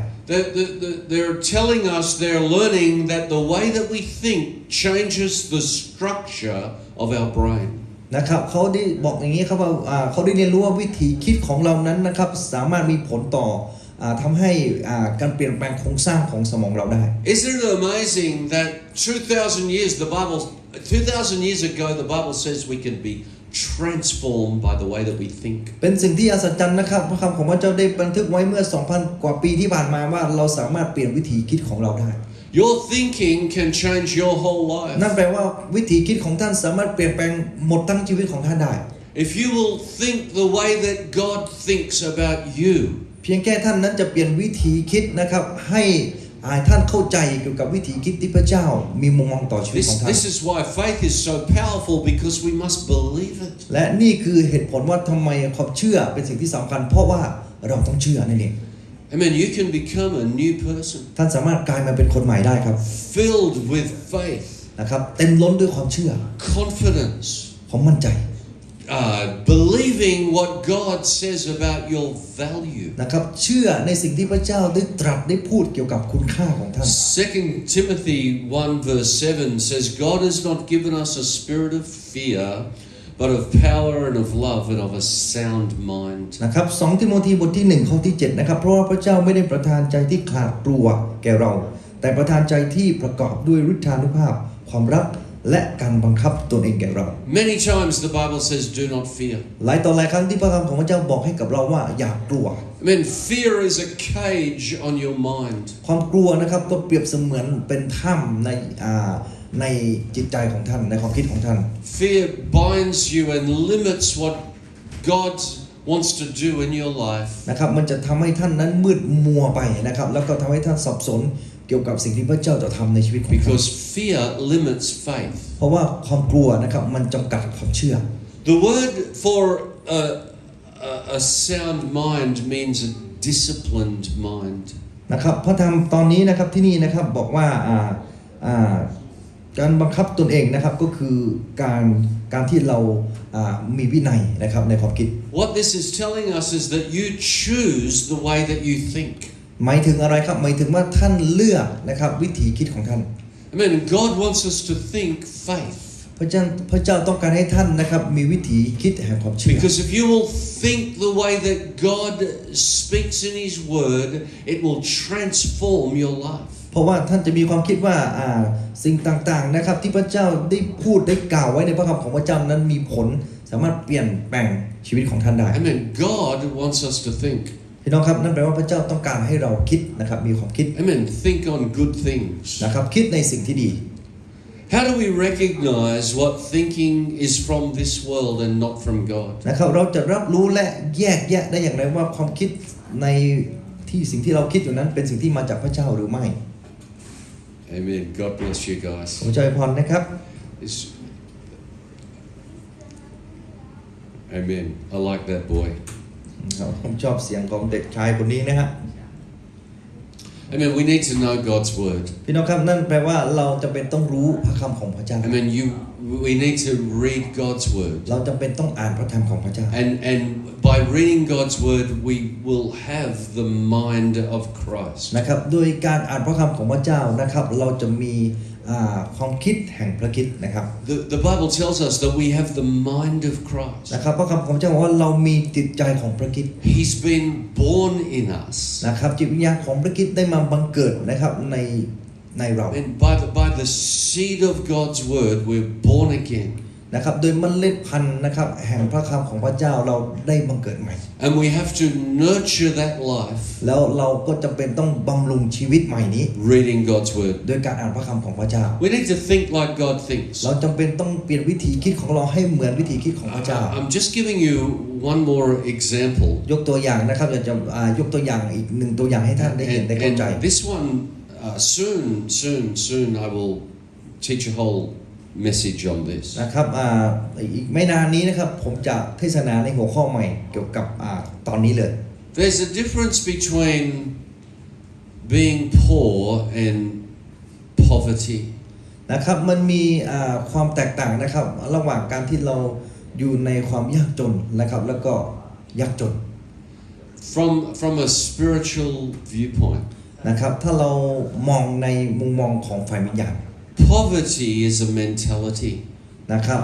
They're telling us, they're learning that the way that we think changes the structure of our brain. นะครับเขาได้บอกอย่างนี้ครับว่าเขาได้เรียนรู้ว่าวิธีคิดของเรานั้นนะครับสามารถมีผลต่อทำให้การเปลี่ยนแปลงโครงสร้างของสมองเราได้ Isn't it amazing that 2,000 years ago the Bible says we can be transformed by the way that we think. เป็นสิ่งที่อัศจรรย์นะครับพระคำของพระเจ้าได้บันทึกไว้เมื่อ 2,000 กว่าปีที่ผ่านมาว่าเราสามารถเปลี่ยนวิธีคิดของเราได้ Your thinking can change your whole life. นั่นแปลว่าวิธีคิดของท่านสามารถเปลี่ยนแปลงหมดทั้งชีวิตของท่านได้ If you will think the way that God thinks about you, เพียงแค่ท่านนั้นจะเปลี่ยนวิธีคิดนะครับให้ท่านเข้าใจเกี่ยวกับวิธีคิดที่พระเจ้ามีมุมมองต่อชีวิตของท่าน this is why faith is so powerful, because we must believe it. และนี่คือเหตุผลว่าทำไมความเชื่อเป็นสิ่งที่สำคัญเพราะว่าเราต้องเชื่อนั่นเอง Amen. You can become a new person, ท่านสามารถกลายมาเป็นคนใหม่ได้ครับ filled with faith, นะครับเต็มล้นด้วยความเชื่อ confidence, ความมั่นใจ believing what God says about your value. นะครับเชื่อในสิ่งที่พระเจ้าได้ตรัสได้พูดเกี่ยวกับคุณค่าของท่าน 2 Timothy 1 verse 7 says, God has not given us a spirit of fear, but of power and of love and of a sound mind. นะครับ2 ทิโมธีบทที่1ข้อที่7นะครับเพราะว่าพระเจ้าไม่ได้ประทานใจที่ขลาดกลัวแก่เราแต่ประทานใจที่ประกอบด้วยฤทธานุภาพความรักและการบังคับตนเองแก่เรา Many times the Bible says, do not fear. หลายต่อหลายครั้งที่พระคำของพระเจ้าบอกให้กับเราว่าอย่ากลัว Amen. Fear is a cage on your mind. ความกลัวนะครับก็เปรียบเสมือนเป็นถ้ำในจิตใจของท่านในความคิดของท่าน Fear binds you and limits what God wants to do in your life. นะครับมันจะทำให้ท่านนั้นมืดมัวไปนะครับแล้วก็ทำให้ท่านสับสนเกี่ยวกับสิ่งที่พระเจ้าจะทำในชีวิตของท่าน Because fear limits faith. เพราะว่าความกลัวนะครับมันจำกัดความเชื่อ The word for a sound mind means a disciplined mind. นะครับพระธรรมตอนนี้นะครับที่นี่นะครับบอกว่าการบังคับตนเองนะครับก็คือการที่เรามีวินัยนะครับในความคิด What this is telling us is that you choose the way that you think. หมายถึงอะไรครับหมายถึงว่าท่านเลือกนะครับวิถีคิดของท่าน Amen. God wants us to think faith. พระเจ้าต้องการให้ท่านนะครับมีวิถีคิดแห่งความเชื่อ Because if you will think the way that God speaks in His Word, it will transform your life. เพราะว่าท่านจะมีความคิดว่าสิ่งต่างๆนะครับที่พระเจ้าได้พูดได้กล่าวไว้ในพระคำของพระเจ้านั้นมีผลสามารถเปลี่ยนแปลงชีวิตของท่านได้ Amen. God wants us to think. พี่น้องครับนั่นแปลว่าพระเจ้าต้องการให้เราคิดนะครับมีความคิด Amen. Think on good things. นะครับคิดในสิ่งที่ดี How do we recognize what thinking is from this world and not from God? นะครับเราจะรับรู้และแยกแยะได้อย่างไรว่าความคิดในที่สิ่งที่เราคิดอยู่นั้นเป็นสิ่งที่มาจากพระเจ้าหรือไม่ Amen. God bless you guys. ผมจะอวยพรนะครับ Amen. I like that boy. ผมชอบเสียงของเด็กชายคนนี้นะฮะ Amen. We need to know God's word. พี่น้องครับนั่นแปลว่าเราจำเป็นต้องรู้พระคำของพระเจ้า Amen. We need to read God's word. เราจำเป็นต้องอ่านพระธรรมของพระเจ้า And by reading God's word, we will have the mind of Christ. นะครับโดยการอ่านพระคำของพระเจ้านะครับเราจะมีความคิดแห่งพระคิดนะครับ The Bible tells us that we have the mind of Christ. นะครับพระคำของพระเจ้าบอกว่าเรามีจิตใจของพระคิด He's been born in us. นะครับจิตวิญญาณของพระคิดได้มาบังเกิดนะครับในเรา And by the seed of God's word, we're born again. นะครับโดยเมล็ดพันธุ์นะครับแห่งพระคำของพระเจ้าเราได้บังเกิดใหม่ And we have to nurture that life. แล้วเราก็จำเป็นต้องบำรุงชีวิตใหม่นี้ Reading God's word. โดยการอ่านพระคำของพระเจ้า We need to think like God thinks. เราจำเป็นต้องเปลี่ยนวิธีคิดของเราให้เหมือนวิธีคิดของพระเจ้า I'm just giving you one more example. ยกตัวอย่างนะครับอยากจะยกตัวอย่างอีกหนึ่งตัวอย่างให้ท่านได้เห็นได้เข้าใจ And this one, soon I will teach a whole message on this. นะครับอีกไม่นานนี้นะครับผมจะเทศนาในหัวข้อใหม่เกี่ยวกับตอนนี้เลย There's a difference between being poor and poverty. นะครับมันมีความแตกต่างนะครับระหว่างการที่เราอยู่ในความยากจนนะครับแล้วก็ยากจน From a spiritual viewpoint. นะครับถ้าเรามองในมุมมองของฝ่ายวิญญาณ Poverty is a mentality. นะครับ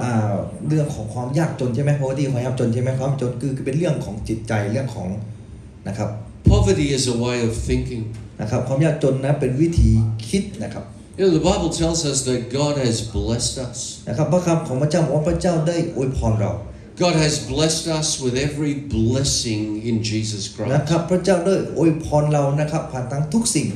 เรื่องของความยากจนใช่ไหม poverty ความยากจนใช่ไหมความยากจนคือเป็นเรื่องของจิตใจเรื่องของนะครับ Poverty is a way of thinking. นะครับความยากจนนะเป็นวิธีคิดนะครับ You know, the Bible tells us that God has blessed us. นะครับพระคำของพระเจ้าบอกว่าพระเจ้าได้อวยพรเรา God has blessed us with every blessing in Jesus นะ Christ. ครับพระเจ้าได้อวยพรเรานะครับผ่านทั้งทุกสิ่ง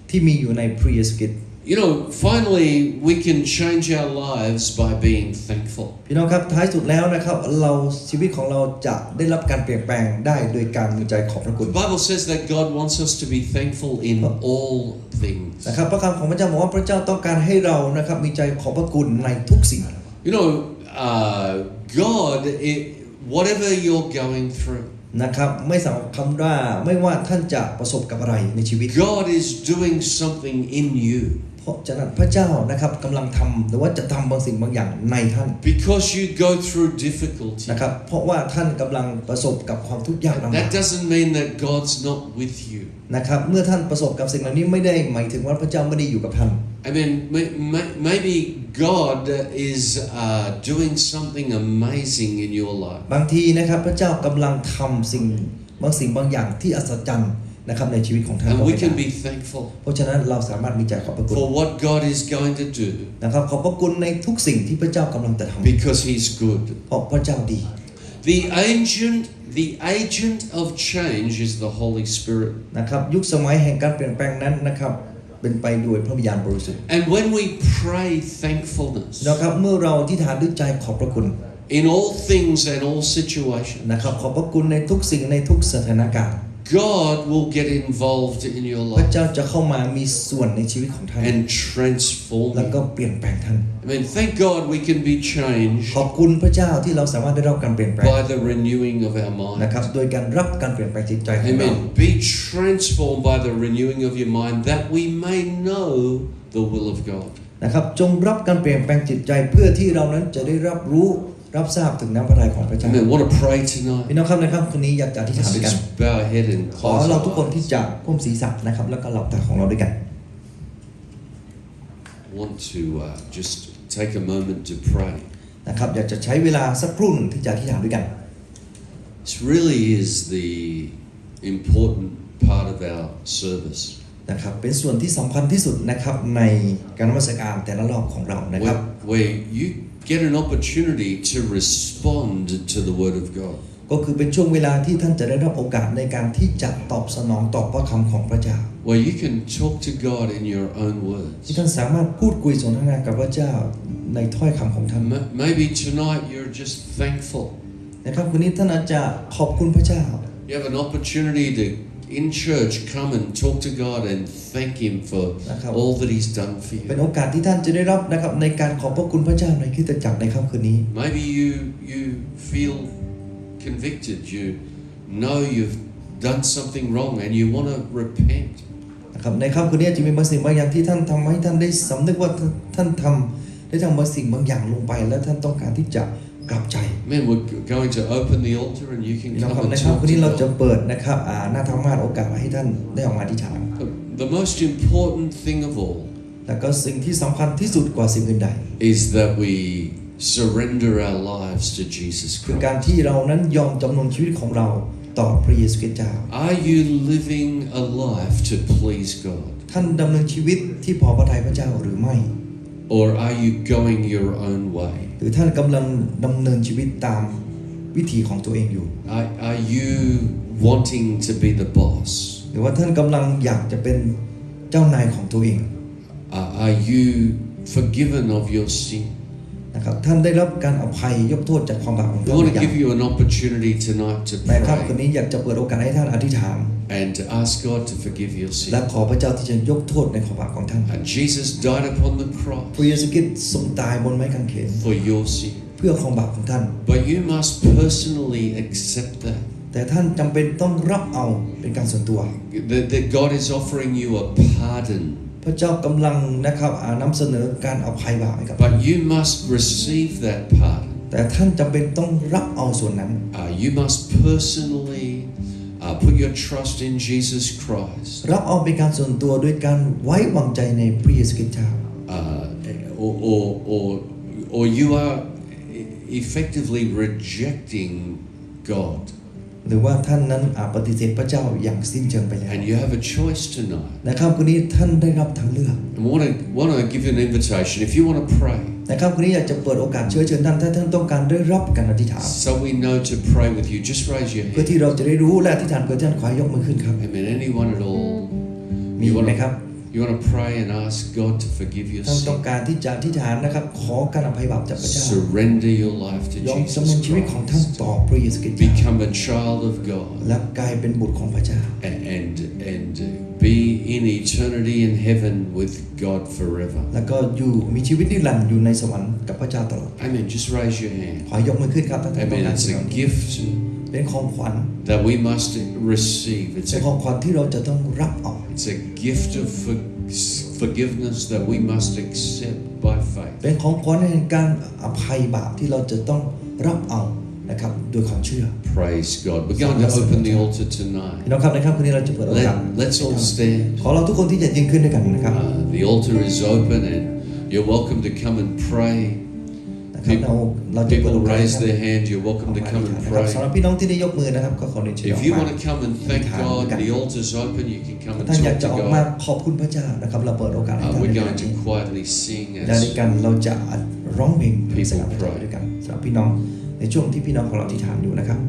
ที่มีอยู่ในพระเยซูคริสต์ You know, finally we can change our lives by being thankful. พี่น้องครับท้ายสุดแล้วนะครับเราชีวิตของเราจะได้รับการเปลี่ยนแปลงได้โดยการมีใจขอบพระคุณ The Bible says that God wants us to be thankful in all things. นะครับพระคำของพระเจ้าบอกว่าพระเจ้าต้องการให้เรานะครับมีใจขอบพระคุณในทุกสิ่ง You know, God, whatever you're going through, นะครับไม่สำคัญว่าไม่ว่าท่านจะประสบกับอะไรในชีวิต God is doing something in you. เพราะฉะนั้นพระเจ้านะครับกำลังทำหรือว่าจะทำบางสิ่งบางอย่างในท่าน Because you go through difficulty. นะครับเพราะว่าท่านกำลังประสบกับความทุกข์ยากลำบาก That doesn't mean that God's not with you. นะครับเมื่อท่านประสบกับสิ่งเหล่านี้ไม่ได้หมายถึงว่าพระเจ้าไม่ได้อยู่กับท่าน I mean, maybe God is doing something amazing in your life. บางทีนะครับพระเจ้ากำลังทำสิ่งบางอย่างที่อัศจรรย์นะครับในชีวิตของท่าน And ก็ we ไม่ can ได้ be thankful เพราะฉะนั้นเราสามารถมีใจขอบพระคุณ for what God is going to do นะครับขอบพระคุณในทุกสิ่งที่พระเจ้ากำลังจะท because He's good. ำเพราะพระเจ้าดี The agent of change is the Holy Spirit. นะครับยุคสมัยแห่งการเปลี่ยนแปลงนั้นนะครับเป็นไปด้วยพระวิญญาณบริสุทธิ์ And when we pray thankfulness นะครับเมื่อเราที่ฐานด้วยใจขอบพระคุณ in all things and all situations, นะครับขอบพระคุณในทุกสิ่งในทุกสถานการณ์ God will get involved in your พระ life เจ้าจะเข้ามามีส่วนในชีวิตของท่าน and transform แล้วก็ you. เปลี่ยนแปลงท่าน I mean, thank God we can be changed ขอบคุณพระเจ้าที่เราสามารถได้รับการเปลี่ยนแปลง by the renewing of our นะ mind. ครับโดยการรับการเปลี่ยนแปลงจิตใจของเรา Amen. Be transformed by the renewing of your mind that we may know the will of God. นะครับจงรับการเปลี่ยนแปลงจิตใจเพื่อที่เรานั้นจะได้รับรู้รับทราบถึงน้ำพระทัยของพระเจ้า Amen. Want to pray พี่ tonight? น้องครับนะครับคืนนี้อยากจะอธิษฐาน Let's ด้วยกัน just bow our head and ขอ close เรา our ทุกคนที่ eyes. จะก้มศีรษะนะครับแล้วก็หลับตาของเราด้วยกัน Want to just take a moment to pray. นะครับอยากจะใช้เวลาสักครู่หนึ่งที่จะอธิษฐานด้วยกัน This really is the important part of our service. นะครับเป็นส่วนที่สำคัญที่สุดนะครับในการนมัสการแต่ละรอบของเรานะครับ Where you get an opportunity to respond to the Word of God. ก็คือเป็นช่วงเวลาที่ท่านจะได้รับโอกาสในการที่จะตอบสนองต่อพระคำของพระเจ้า Where you can talk to God in your own ที่ words. ท่านสามารถพูดคุยสนทนากับพระเจ้าในถ้อยคำของท่าน Maybe tonight you're just thankful. นะครับวันนี้ท่านอาจจะขอบคุณพระเจ้า You have an opportunity to, in church, come and talk to God and thank Him for all that He's done for เป็น you. โอกาสที่ท่านจะได้รับนะครับในการขอบพระคุณพระเจ้าในคริสตจักรในค่ำคืนนี้ Maybe you feel convicted. You know you've done something wrong and you want to repent. นะครับในค่ำคืนนี้จะมีบางสิ่งบางอย่างที่ท่านทำให้ท่านได้สำนึกว่าท่านทำได้ทำบางสิ่งบางอย่างลงไปและท่านต้องการที่จะกลับใจ Man, we're going to open the altar and you can นะครับ come ใน and ค่ำ talk คืนนี้ to เราจะ God. เปิดนะครับหน้าธรรมาสโอกาสให้ท่านได้ออกมาอธิษฐาน The most important thing of all แล้วก็สิ่งที่สำคัญที่สุดกว่าสิ่งอื่นใด is that we surrender our lives to Jesus คือการ Christ. ที่เรานั้นยอมจำนนชีวิตของเราต่อพระเยซูคริสต์เจ้า Are you living a life to please God? ท่านดำเนินชีวิตที่พอพระทัยพระเจ้าหรือไม่ Or are you going your own way? หรือท่านกำลังดำเนินชีวิตตามวิถีของตัวเองอยู่ Are you wanting to be the boss? หรือว่าท่านกำลังอยากจะเป็นเจ้านายของตัวเอง Are you forgiven of your sin? นะครับท่านได้รับการอภัยยกโทษจากความบาปของ We ท่าน want ห to รือยัง give you an opportunity tonight to ในค่ำคืน pray นี้อยากจะเปิดโอกาสให้ท่านอธิษฐาน and to ask God to forgive your และ sin. ขอพระเจ้าที่จะยกโทษในความบาปของท่าน Jesus died upon the พระ cross เยซูคริสต์ทรงตายบนไม้กางเขน for your sin. เพื่อความบาปของท่าน But you must personally accept that. แต่ท่านจำเป็นต้องรับเอาเป็นการส่วนตัว That God is offering you a pardon. พระเจ้ากำลังนะครับนำเสนอการอภัยบาปให้กับ But you must receive that pardon. แต่ท่านจำเป็นต้องรับเอาส่วนนั้น You must personally put your trust in Jesus Christ. รับเอาเป็นการส่วนตัวด้วยการไว้วางใจในพระเยซูคริสต์เจ้า Or you are effectively rejecting God. หรือว่าท่านนั้นปฏิเสธพระเจ้าอย่างสิ้นเชิงไปแล้ว And you have a choice tonight. นะครับคืนนี้ท่านได้รับทางเลือก I want to give you an invitation. If you want to pray, นะครับคืนนี้อยากจะเปิดโอกาสเชิญท่านถ้าท่านต้องการได้รับการอธิษฐาน so we know to pray with you, just raise your เพื่อ hand. ที่เราจะได้รู้และอธิษฐานเกิดท่านขอให้ยกมือขึ้นครับ Amen. Anyone at all? มีไหมครับ You want to pray and ask God to forgive your ท่านต้อง sin. การที่จะอธิษฐานนะครับขอการอภัยบาปจากพระเจ้า Surrender your life to ยอมจำนน Jesus ชีวิตของท่าน Christ. ต่อพระเยซูคริสต์เจ้า Become a child of God. และกลายเป็นบุตรของพระเจ้า And be in eternity in heaven with God forever. แล้วก็มีชีวิตนิรันดร์อยู่ในสวรรค์กับพระเจ้าตลอด Amen. Just raise your hand. ขอยกมือขึ้นครับท่านต้อง Amen. การ It's สิ่งเห a ล่านี้ gift เป็นของขวัญ that we must receive. เป็นของขวัญที่เราจะต้องรับเอา It's a gift of forgiveness that we must accept by faith. เป็นของขวัญแห่งการอภัยบาปที่เราจะต้องรับเอานะครับโดยความเชื่อ Praise God. We're going to open the altar tonight. พี่น้องครับในค่ำคืนนี้เราจะเปิดโอกาส Let's all stand. ขอเราทุกคนที่จะยืนขึ้นด้วยกันนะครับ The altar is open and you're welcome to come and pray. นะครับเราจะเปิด People โอกาสให้ raise ท่าน their hand. You're welcome to come and นะครับสำหรับ pray. พี่น้องที่ได้ยกมือนะครับก็ขอเรียนเชิญอ If อก you มา want to come and thank God, the altar's open. You can come and ท่านอยาก talk จะ to ออกมา God. ขอบคุณพระเจ้านะครับเราเปิดโอกาสให้ท่าน We're ใน going วัน to นี้ quietly sing และใน as การเราจะร้องเพลงสรรเสริญพระเจ้าด้วยกันสำหรับพี่น้องในช่วงที่พี่น้องของเราที่ฐานอยู่นะครับ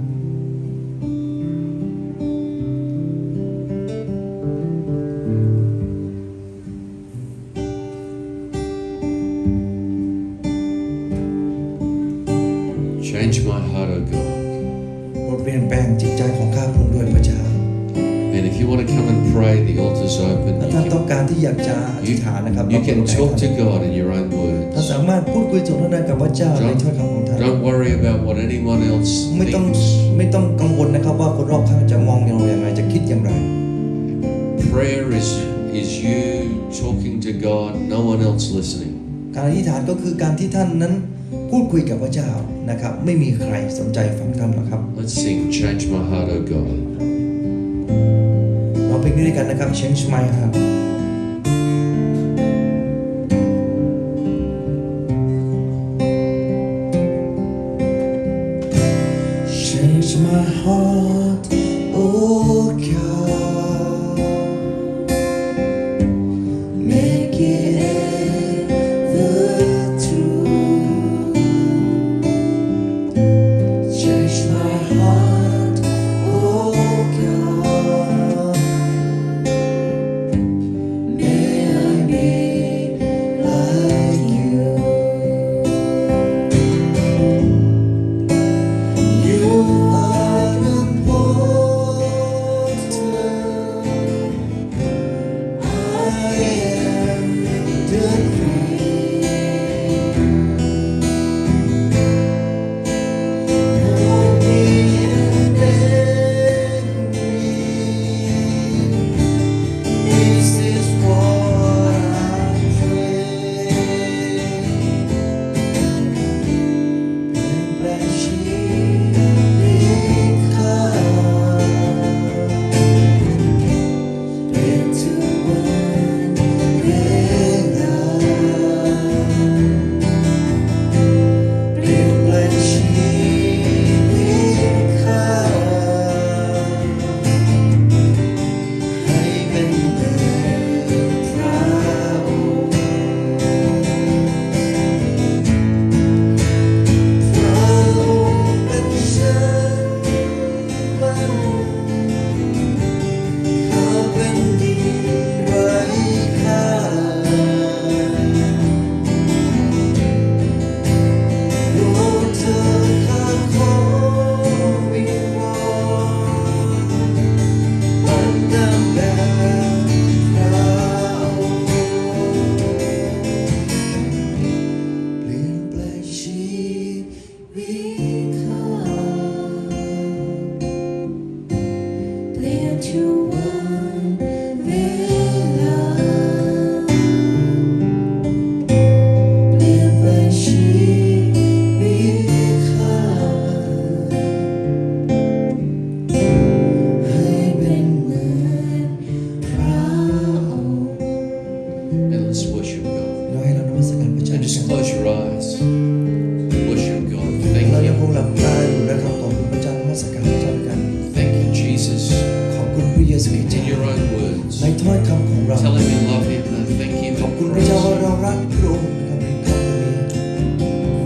change my heart, O God. โปรดเปลี่ยนแปลงจิตใจของข้าพระองค์ด้วยพระเจ้า if you want to come and pray, the altar's open. ถ้าท่านต้องการที่อยากจะอธิษฐานนะครับ You can talk to God in your own ท่าน words. สามารถพูดคุยสนทนากับพระเจ้าในถ้อยคำของท่าน Don't worry about what anyone else ไม่ต้อง thinks. กังวลนะครับว่าคนรอบข้างจะมองเราอย่างไรจะคิดอย่างไร Prayer is you talking to God, no one else listening. การอธิษฐานก็คือการที่ท่านนั้นพูดคุยกับพระเจ้านะครับไม่มีใครสนใจฟังท่านหรอกครับ Let's sing, Change My Heart, O God. เราเพลงนี้ด้วยกันนะครับ Change My Heart Change my heart, oh God, make it ever true. Change my heart, oh God, may I be like you. You are the potter, I am the clay. Mold me and bend me. This is what I pray. And bless you. And let's worship God. เราให้เรานมัสการพระเจ้า And just close your eyes. Worship God. เรา Thank ยัง you. คงหลับตาอยู่นะครับขอบคุณพระเจ้านมัสการพระเจ้าด้วยกัน Thank you, Jesus. ขอบคุณพระเยซูคริสต์ In your own words. ในถ้อยคำของเรา Tell him you love him and thank him ขอบ and คุณพระเจ้า praise ว่า him. เรารักพระองค์นะครับในคำนี้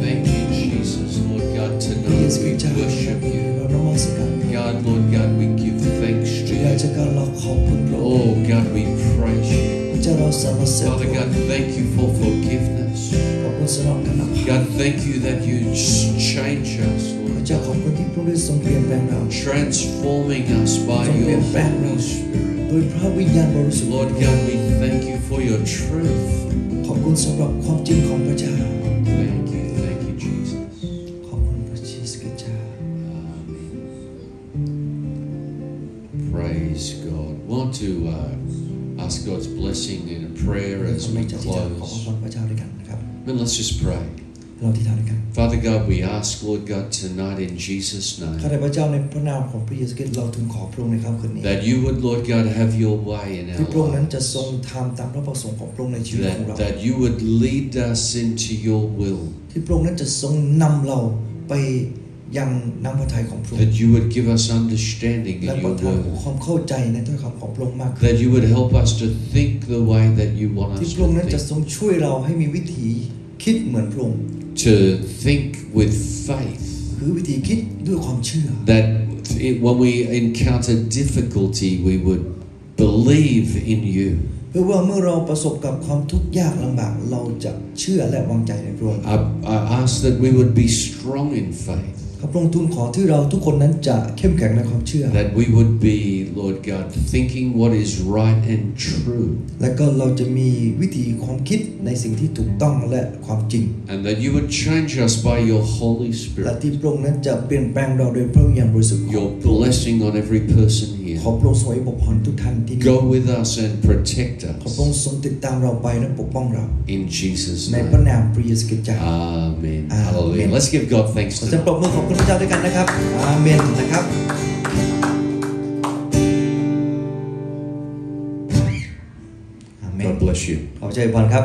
Thank you, Jesus, Lord God, พระเย tonight ซูคริ we สต์เจ้า worship you. เรานมัสการ God, Lord God, we give thanks to อยาก you. จะการเราขอบคุณพระองค์ Oh, God, we praise you. พระเจ้าเราสรรเสริญ Father God, thank you for forgiveness. ขอบคุณสำหรับการอภัย God, thank you that you change us, พระ Lord เจ้า God, ขอบคุณที่พระองค์ได้ทรงเปลี่ยนแปลงเรา transforming us by your Holy Spirit. โดยพระวิญญาณบริสุทธิ์ Lord God, we thank you for your truth. ขอบคุณสำหรับความจริงของพระเจ้า Thank you, Jesus. ขอบคุณพระเยซูคริสต์เจ้า Praise God. Want to ask God's blessing in a prayer as เรา we จะที่จะขอพ close. รพระเจ้าด้วยกันนะครับ Then let's just pray. เราที่ทานด้วยกัน Father God, we ask, Lord God, tonight in Jesus' ข้า name, แต่พระเจ้าในพระนามของพระเยซูคริสต์เราถึงขอพระองค์ในค่ำคืนนี้ that you would, Lord God, have your way in ที่ our พระองค์นั้น lives. จะทรงทำตามพระประสงค์ของพระองค์ในชีวิตของเรา That you would lead us into your will. ที่พระองค์นั้นจะทรงนำเราไปยังน้ำพระทัยของพระองค์ That you would give us understanding และ in ประ your ทาน word. ความเข้าใจในถ้อยคำของพระองค์มากขึ้น That you would help us to think the way that you want ที่ us พระองค์ to นั้นจะ think. ทรงช่วยเราให้มีวิถีคิดเหมือนพระองค์ To think with faith. คือวิธีคิดด้วยความเชื่อ That when we encounter difficulty, we would believe in you. เพื่อว่าเมื่อเราประสบกับความทุกข์ยากลำบากเราจะเชื่อและวางใจในพระองค์ I ask that we would be strong in faith. ข้าพระองค์ทูลขอที่เราทุกคนนั้นจะเข้มแข็งในความเชื่อ that we would be, Lord God, thinking what is right and true, และก็เราจะมีวิธีความคิดในสิ่งที่ถูกต้องและความจริง and that you would change us by your Holy และ Spirit. ที่พระองค์นั้นจะเปลี่ยนแปลงเราโดยพระวิญญาณบริสุทธิ์ Your blessing on every person here. ขอพระองค์ทรงอวยพรทุกท่านที่นี่ Go with us and protect ขอพระองค์ us. ทรงติดตามเราไปและปกป้องเรา In Jesus' ในพระ name. นามพระเยซูคริสต์เจ้า Amen. Amen. Hallelujah. Let's give God thanks ขอจะปรบ tonight. มือขอบคุณพระเจ้าด้วยกันนะครับอาเมนนะครับอาเมน God bless you. ขอบใจพรครับ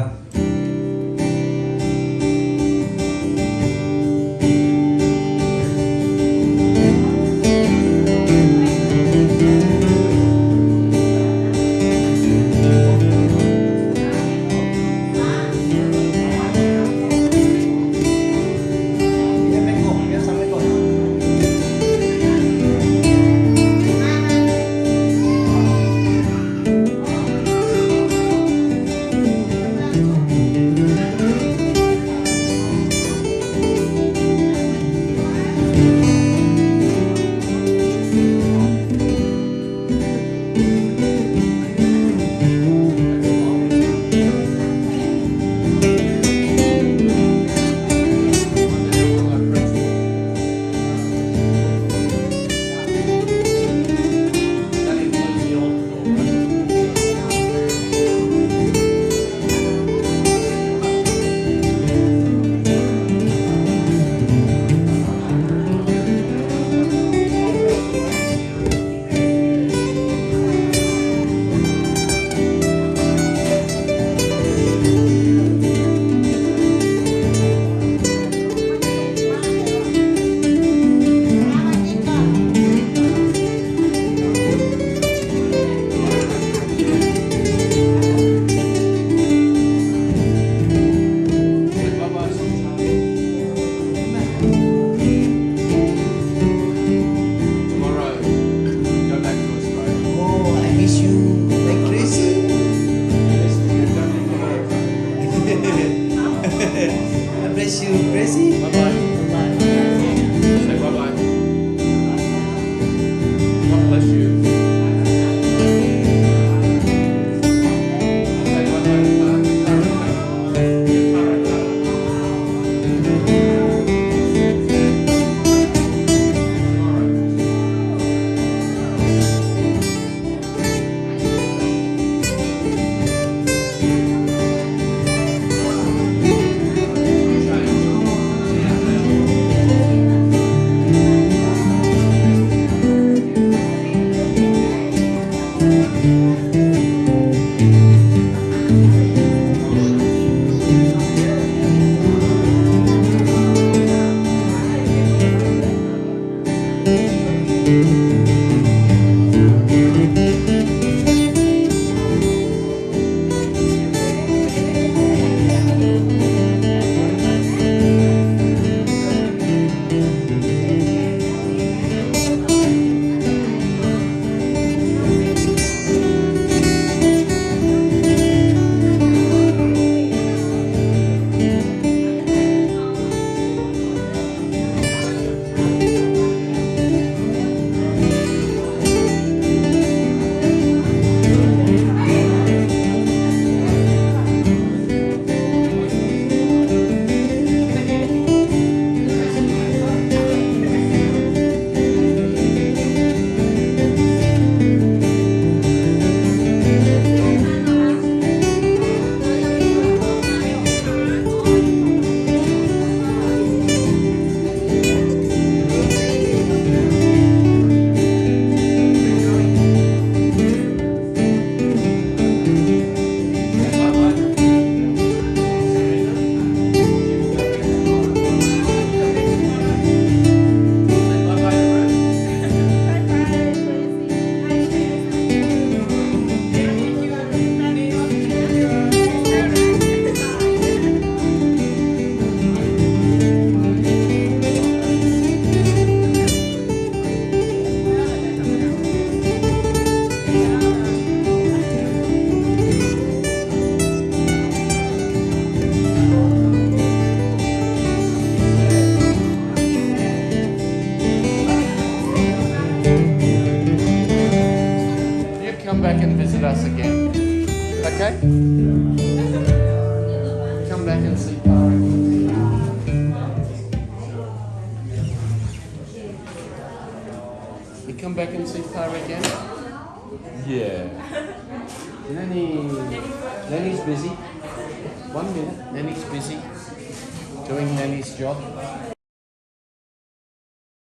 visit us again. Okay? Come back and see Tara. You come back and see Tara again? Yeah. Nanny's busy. 1 minute. Nanny's busy doing Nanny's job.